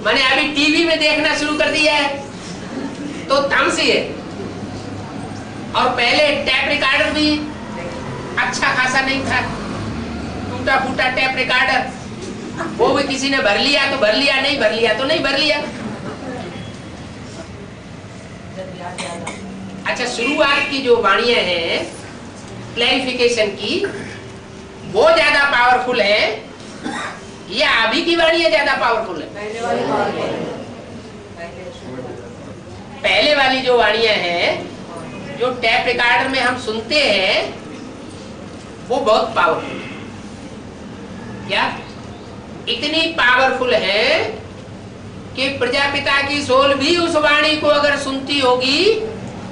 मैंने अभी टीवी में देखना शुरू कर दिया है तो तामसी है। और पहले टैप रिकॉर्डर भी अच्छा खासा नहीं था, टूटा फूटा टैप रिकॉर्डर, वो भी किसी ने भर लिया तो भर लिया, नहीं भर लिया तो नहीं भर लिया। अच्छा, शुरुआत की जो वाणियां हैं क्लैरिफिकेशन की, वो ज्यादा पावरफुल है या अभी की वाणियां ज्यादा पावरफुल है? पहले वाली जो वाणियां हैं जो टैप रिकॉर्डर में हम सुनते हैं वो बहुत पावरफुल है। क्या? इतनी पावरफुल है कि प्रजापिता की सोल भी उस वाणी को अगर सुनती होगी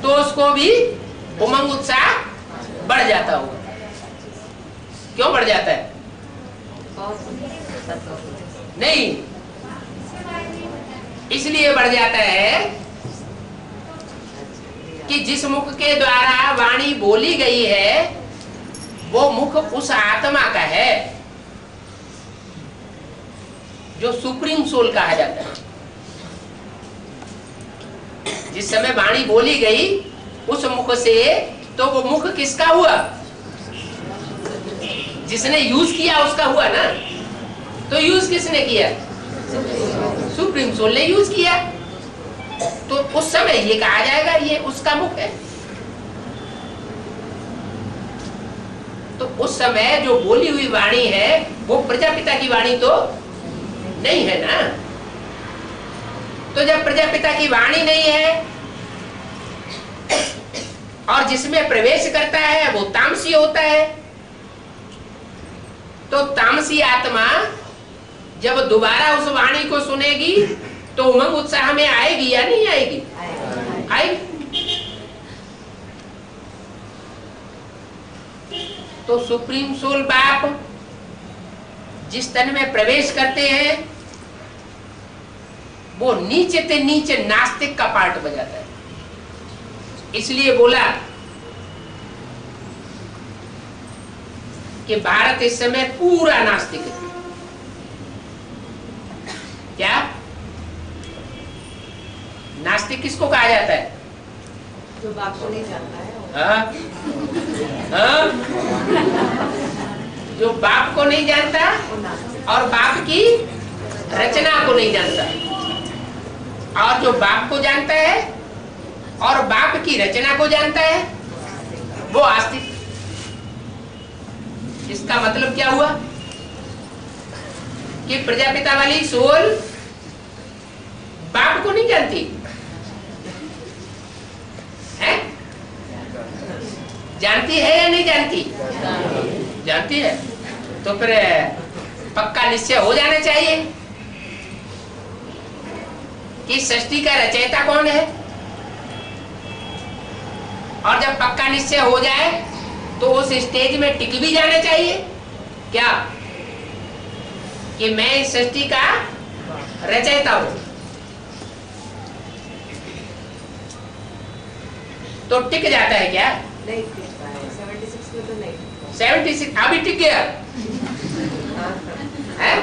तो उसको भी उमंग उत्साह बढ़ जाता होगा। क्यों बढ़ जाता है? नहीं, इसलिए बढ़ जाता है कि जिस मुख के द्वारा वाणी बोली गई है वो मुख उस आत्मा का है जो सुप्रीम सोल कहा जाता है। जिस समय वाणी बोली गई उस मुख से, तो वो मुख किसका हुआ? जिसने यूज किया उसका हुआ ना। तो यूज किसने किया? सुप्रीम सोल ने यूज किया। तो उस समय ये कहा जाएगा ये उसका मुख है। तो उस समय जो बोली हुई वाणी है वो प्रजापिता की वाणी तो नहीं है ना। तो जब प्रजापिता की वाणी नहीं है और जिसमें प्रवेश करता है वो तामसी होता है, तो तामसी आत्मा जब दोबारा उस वाणी को सुनेगी तो उमंग उत्साह में आएगी या नहीं आएगी? आएगी। तो सुप्रीम सोल बाप जिस तन में प्रवेश करते हैं वो नीचे से नीचे नास्तिक का पार्ट बजाता है। इसलिए बोला कि भारत इस समय पूरा नास्तिक है। क्या नास्तिक किसको कहा जाता है? जो बाप को नहीं जानता है। हाँ? हाँ? जो बाप को नहीं जानता और बाप की रचना को नहीं जानता, और जो बाप को जानता है और बाप की रचना को जानता है वो आस्तिक। इसका मतलब क्या हुआ कि प्रजापिता वाली सोल बाप को नहीं जानती है? जानती है या नहीं जानती? जानती है। तो फिर पक्का निश्चय हो जाना चाहिए कि सृष्टि का रचयिता कौन है। और जब पक्का निश्चय हो जाए तो उस स्टेज में टिक भी जाना चाहिए क्या कि मैं इस सृष्टि का रचयिता हूं। तो टिक जाता है क्या? नहीं टिकता है। 76 में तो नहीं। 76 अभी टिक गया है?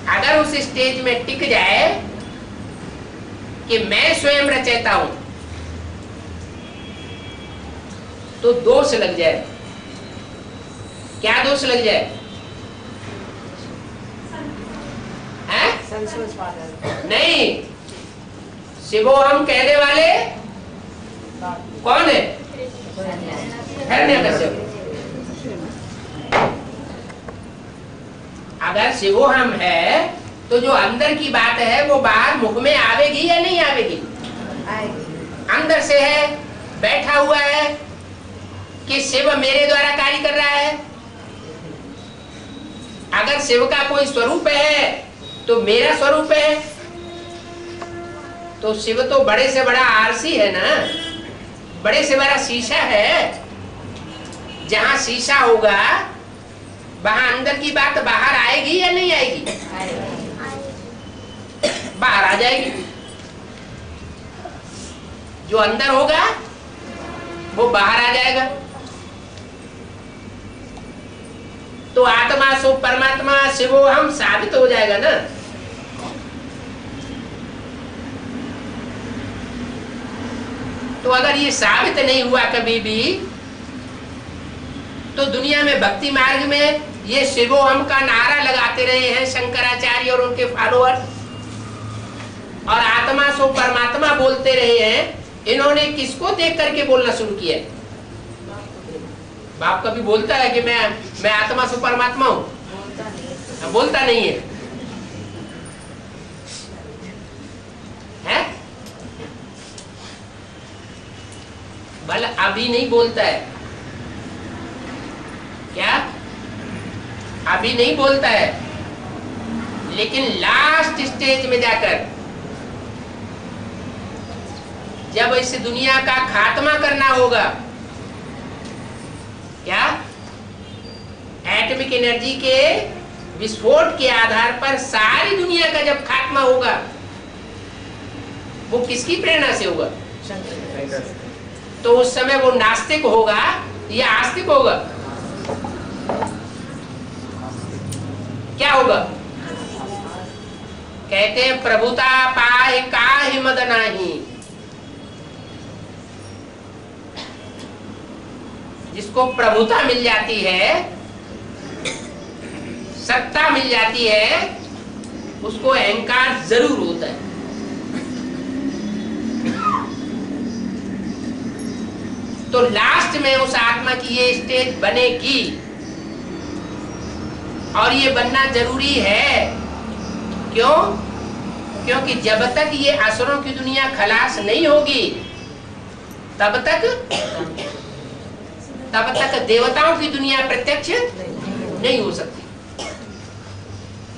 अगर उस स्टेज में टिक जाए कि मैं स्वयं रचयिता हूं तो दोष लग जाए। क्या दोष लग जाए? हैं? नहीं, शिवोहम कहने वाले कौन है? हिरण्यकश्यप। अगर शिवोहम है तो जो अंदर की बात है वो बाहर मुख में आवेगी या नहीं आवेगी? अंदर से है, बैठा हुआ है कि शिव मेरे द्वारा कार्य कर रहा है। अगर शिव का कोई स्वरूप है तो मेरा स्वरूप है। तो शिव तो बड़े से बड़ा आरसी है ना, बड़े से बड़ा शीशा है। जहां शीशा होगा वहां अंदर की बात बाहर आएगी या नहीं आएगी? बाहर आ जाएगी। जो अंदर होगा वो बाहर आ जाएगा। तो आत्मा सो परमात्मा शिवो हम साबित हो जाएगा ना। तो अगर ये साबित नहीं हुआ कभी भी तो दुनिया में भक्ति मार्ग में ये शिवो हम का नारा लगाते रहे हैं शंकराचार्य और उनके फॉलोअर, और आत्मा सो परमात्मा बोलते रहे हैं। इन्होंने किसको देख करके बोलना शुरू किया? बाप कभी बोलता है कि मैं आत्मा सो परमात्मा हूं? बोलता नहीं है, है? भला अभी नहीं बोलता है क्या? अभी नहीं बोलता है, लेकिन लास्ट स्टेज में जाकर जब इस दुनिया का खात्मा करना होगा, क्या एटॉमिक एनर्जी के विस्फोट के आधार पर सारी दुनिया का जब खात्मा होगा वो किसकी प्रेरणा से होगा? तो उस समय वो नास्तिक होगा या आस्तिक होगा? क्या होगा? कहते हैं प्रभुता पाए काहि मद नाही। जिसको प्रभुता मिल जाती है, सत्ता मिल जाती है, उसको अहंकार जरूर होता है। तो लास्ट में उस आत्मा की ये स्टेज बनेगी, और ये बनना जरूरी है। क्यों? क्योंकि जब तक ये असुरों की दुनिया खलास नहीं होगी, तब तक देवताओं की दुनिया प्रत्यक्ष नहीं हो सकती।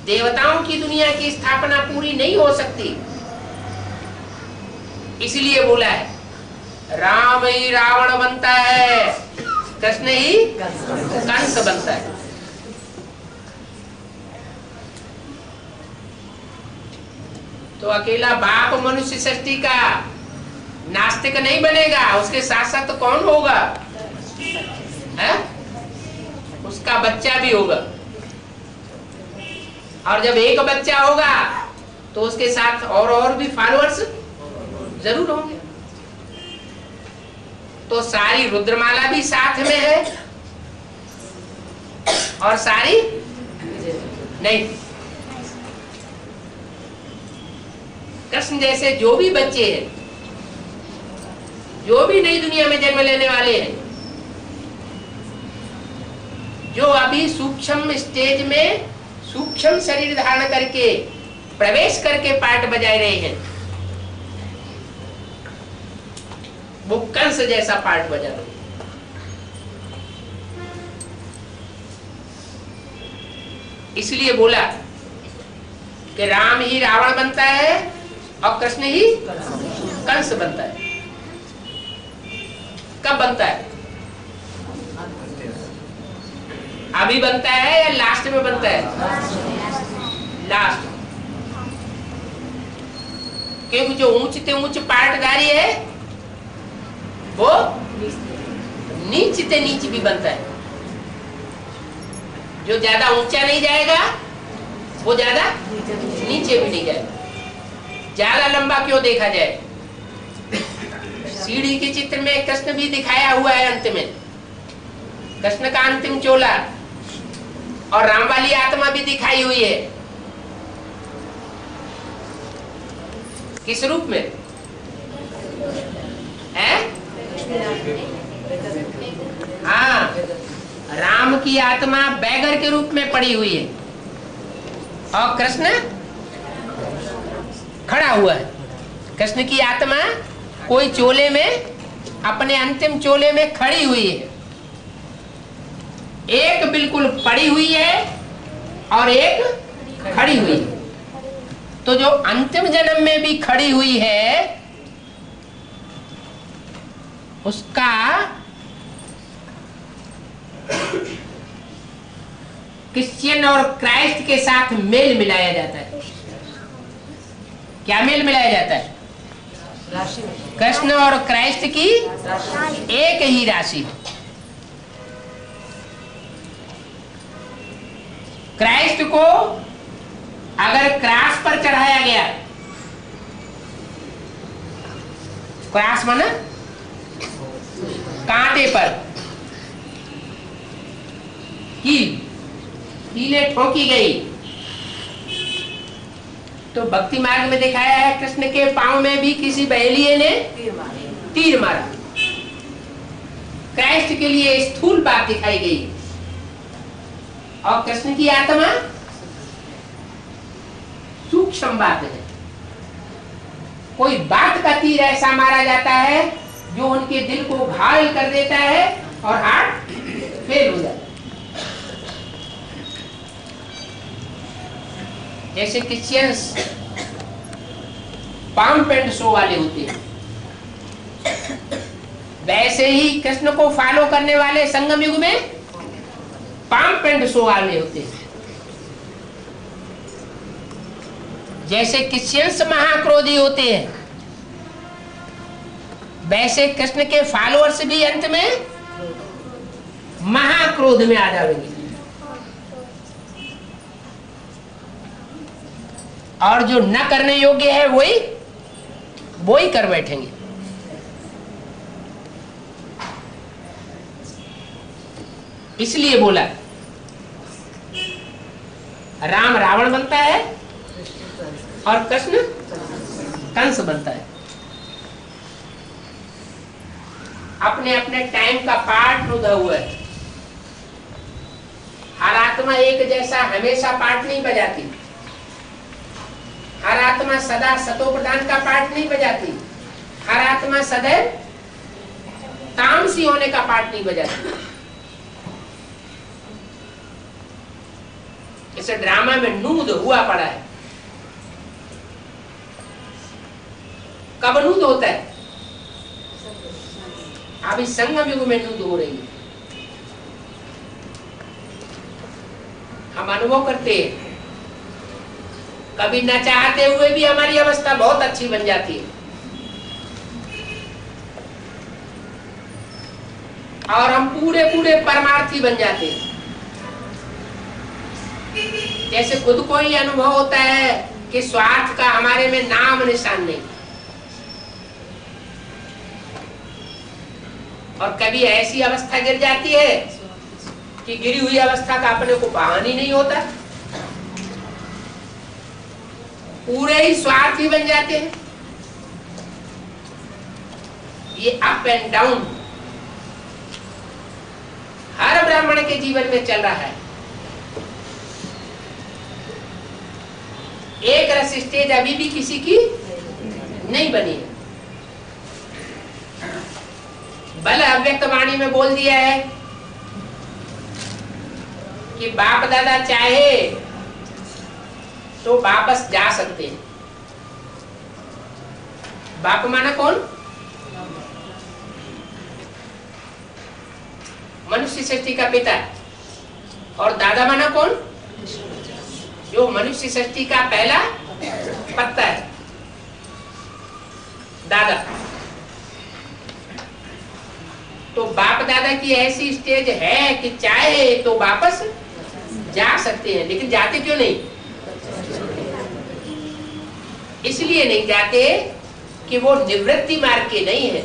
देवताओं की दुनिया की स्थापना पूरी नहीं हो सकती। इसलिए बोला है राम ही रावण बनता है, कृष्ण ही कंस बनता है। तो अकेला बाप मनुष्य सृष्टि का नास्तिक नहीं बनेगा, उसके साथ साथ तो कौन होगा? है? उसका बच्चा भी होगा, और जब एक बच्चा होगा तो उसके साथ और भी फॉलोअर्स जरूर होंगे। तो सारी रुद्रमाला भी साथ में है और सारी नहीं। कृष्ण जैसे जो भी बच्चे हैं, जो भी नई दुनिया में जन्म लेने वाले हैं, जो अभी सूक्ष्म स्टेज में सूक्ष्म शरीर धारण करके प्रवेश करके पार्ट बजा रहे हैं, वो कंस जैसा पार्ट बजा रहे हैं। इसलिए बोला कि राम ही रावण बनता है और कृष्ण ही कंस बनता है। कब बनता है? अभी बनता है या लास्ट में बनता है? लास्ट। क्योंकि जो ऊंच ऊंच पार्टधारी है वो नीच से नीच भी बनता है। जो ज्यादा ऊंचा नहीं जाएगा वो ज्यादा नीचे भी नहीं जाएगा। ज्यादा लंबा क्यों देखा जाए? सीढ़ी के चित्र में कृष्ण भी दिखाया हुआ है। अंत में कृष्ण का अंतिम चोला और राम वाली आत्मा भी दिखाई हुई है। किस रूप में है? हाँ, राम की आत्मा बैगर के रूप में पड़ी हुई है और कृष्ण खड़ा हुआ है। कृष्ण की आत्मा कोई चोले में, अपने अंतिम चोले में खड़ी हुई है। एक बिल्कुल पड़ी हुई है और एक खड़ी हुई है। तो जो अंतिम जन्म में भी खड़ी हुई है, उसका क्रिश्चियन और क्राइस्ट के साथ मेल मिलाया जाता है। क्या मेल मिलाया जाता है? कृष्ण और क्राइस्ट की एक ही राशि। क्राइस्ट को अगर क्रॉस पर चढ़ाया गया, क्रॉस माना कांटे पर, कीले ठोकी गई, तो भक्ति मार्ग में दिखाया है कृष्ण के पांव में भी किसी बहेलिये ने तीर मारा। क्राइस्ट के लिए स्थूल बात दिखाई गई और कृष्ण की आत्मा सूक्ष्म बात है। कोई बात का तीर ऐसा मारा जाता है जो उनके दिल को घायल कर देता है और हार्ट फेल हो जाता है। जैसे क्रिश्चियंस पाम पेंट शो वाले होते हैं, वैसे ही कृष्ण को फॉलो करने वाले संगम युग में पाम पेंट शो वाले होते हैं। जैसे क्रिश्चियंस महाक्रोधी होते हैं, वैसे कृष्ण के फॉलोअर्स भी अंत में महाक्रोध में आ जाएंगे और जो न करने योग्य है वही कर बैठेंगे। इसलिए बोला राम रावण बनता है और कृष्ण कंस बनता है। अपने अपने टाइम का पार्ट रुधा हुआ है। हर आत्मा एक जैसा हमेशा पार्ट नहीं बजाती। हर आत्मा सदा सतो प्रधान का पार्ट नहीं बजाती। हर आत्मा सदैव तामसी होने का पार्ट नहीं बजाती। इस ड्रामा में नूद हुआ पड़ा है। कब नूद होता है? अभी संगम युग में नूद हो रही है। हम अनुभव करते हैं, कभी न चाहते हुए भी हमारी अवस्था बहुत अच्छी बन जाती है और हम पूरे पूरे परमार्थी बन जाते हैं। जैसे खुद को ही अनुभव होता है कि स्वार्थ का हमारे में नाम निशान नहीं। और कभी ऐसी अवस्था गिर जाती है कि गिरी हुई अवस्था का अपने को भान ही नहीं होता। पूरे ही स्वार्थी बन जाते हैं। ये अप एंड डाउन हर ब्राह्मण के जीवन में चल रहा है। एक रस स्टेज अभी भी किसी की नहीं बनी है। बल अव्यक्त वाणी में बोल दिया है कि बाप दादा चाहे तो वापस जा सकते हैं। बाप माना कौन? मनुष्य सृष्टि का पिता। और दादा माना कौन? जो मनुष्य सृष्टि का पहला पत्ता है, दादा। तो बाप दादा की ऐसी स्टेज है कि चाहे तो वापस जा सकते हैं, लेकिन जाते क्यों नहीं? इसलिए नहीं जाते कि वो निवृत्ति मार्ग के नहीं है।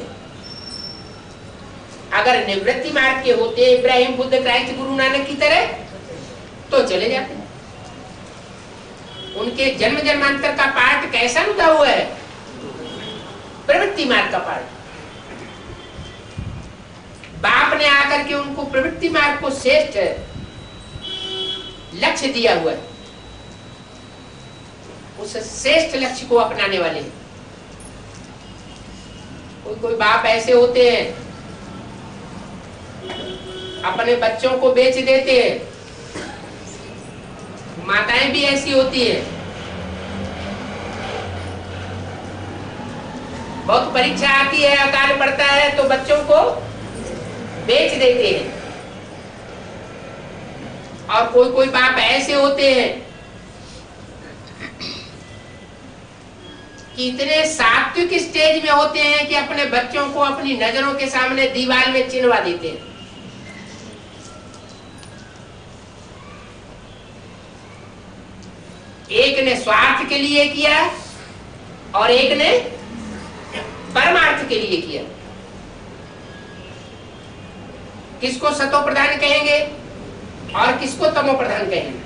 अगर निवृत्ति मार्ग के होते इब्राहिम, बुद्ध, क्राइस्ट, गुरु नानक की तरह, तो चले जाते। उनके जन्म जन्मांतर का पाठ कैसा रुका हुआ है? प्रवृत्ति मार्ग का पाठ। बाप ने आकर के उनको प्रवृत्ति मार्ग को श्रेष्ठ लक्ष्य दिया हुआ है। उस श्रेष्ठ लक्ष्य को अपनाने वाले कोई कोई बाप ऐसे होते हैं, अपने बच्चों को बेच देते हैं। माताएं भी ऐसी होती है। बहुत परीक्षा आती है, अकाल पड़ता है तो बच्चों को बेच देते हैं। और कोई कोई बाप ऐसे होते हैं कि इतने सात्विक स्टेज में होते हैं कि अपने बच्चों को अपनी नजरों के सामने दीवार में चिन्हवा देते हैं। एक ने स्वार्थ के लिए किया और एक ने परमार्थ के लिए किया। किसको सतो प्रधान कहेंगे और किसको तमो प्रधान कहेंगे?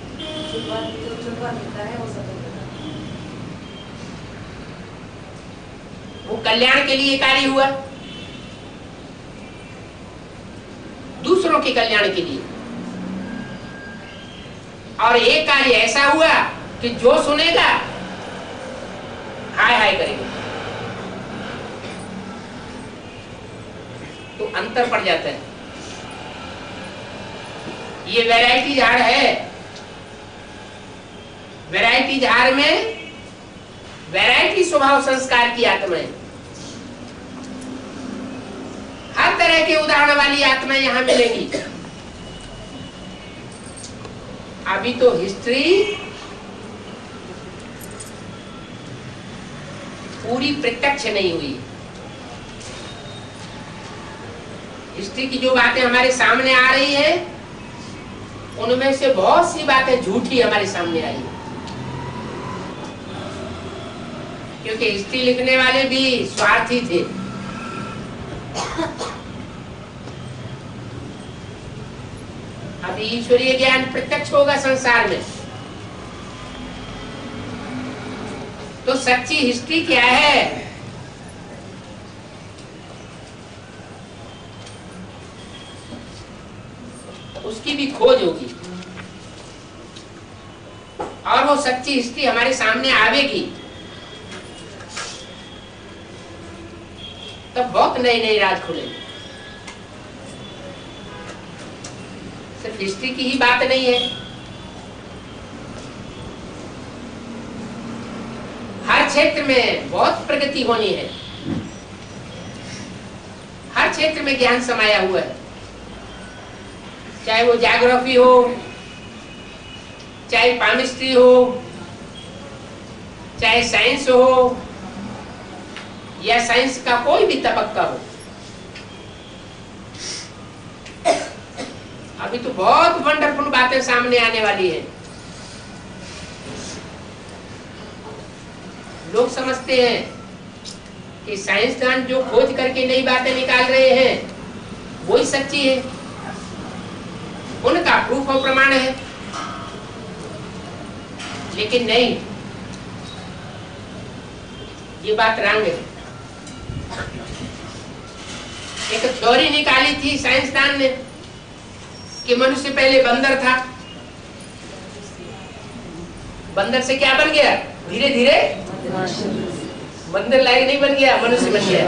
वो कल्याण के लिए कार्य हुआ, दूसरों के कल्याण के लिए। और एक कार्य ऐसा हुआ कि जो सुनेगा हाय हाय करेगा। तो अंतर पड़ जाता है। ये वैरायटी झाड़ है। वैरायटी झाड़ में वैरायटी स्वभाव संस्कार की आत्माएं, हर तरह के उदाहरण वाली आत्माएं यहां मिलेंगी। अभी तो हिस्ट्री पूरी प्रत्यक्ष नहीं हुई। हिस्ट्री की जो बातें हमारे सामने आ रही है उनमें से बहुत सी बातें झूठी हमारे सामने आई है, क्योंकि हिस्ट्री लिखने वाले भी स्वार्थी थे। अभी ईश्वरीय ज्ञान प्रत्यक्ष होगा संसार में, तो सच्ची हिस्ट्री क्या है? उसकी भी खोज होगी और वो सच्ची हिस्ट्री हमारे सामने आवेगी, तब बहुत नई नई राज खुलेगी। सिर्फ हिस्ट्री की ही बात नहीं है, हर क्षेत्र में बहुत प्रगति होनी है, हर क्षेत्र में ज्ञान समाया हुआ है, चाहे वो ज्योग्राफी हो, चाहे केमिस्ट्री हो, चाहे साइंस हो, या साइंस का कोई भी तबक्का हो। अभी तो बहुत वंडरफुल बातें सामने आने वाली है। लोग समझते हैं कि साइंसदान जो खोज करके नई बातें निकाल रहे हैं वही सच्ची है, उनका प्रूफ और प्रमाण है, लेकिन नहीं, ये बात रंग है। एक थ्योरी निकाली थी साइंसदान ने कि मनुष्य पहले बंदर था, बंदर से क्या बन गया? धीरे धीरे बंदर लायक नहीं बन गया, मनुष्य बन गया,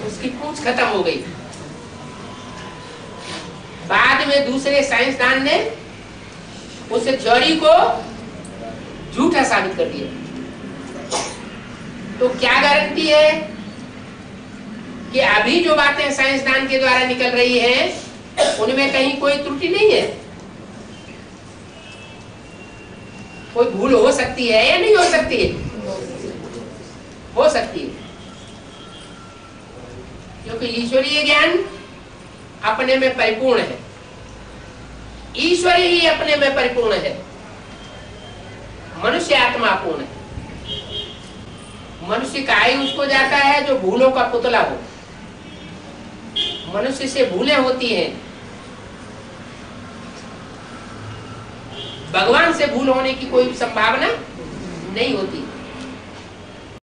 उसकी पूंछ खत्म हो गई। बाद में दूसरे साइंसदान ने उस थ्योरी को झूठा साबित कर दिया। तो क्या गारंटी है कि अभी जो बातें साइंसदान के द्वारा निकल रही हैं उनमें कहीं कोई त्रुटि नहीं है? कोई भूल हो सकती है या नहीं हो सकती है? हो सकती है, क्योंकि ईश्वरीय ज्ञान अपने में परिपूर्ण है, ईश्वर ही अपने में परिपूर्ण है, मनुष्य आत्मा पूर्ण है। मनुष्य का ही उसको जाता है जो भूलों का पुतला हो। मनुष्य से भूलें होती हैं, भगवान से भूल होने की कोई संभावना नहीं होती।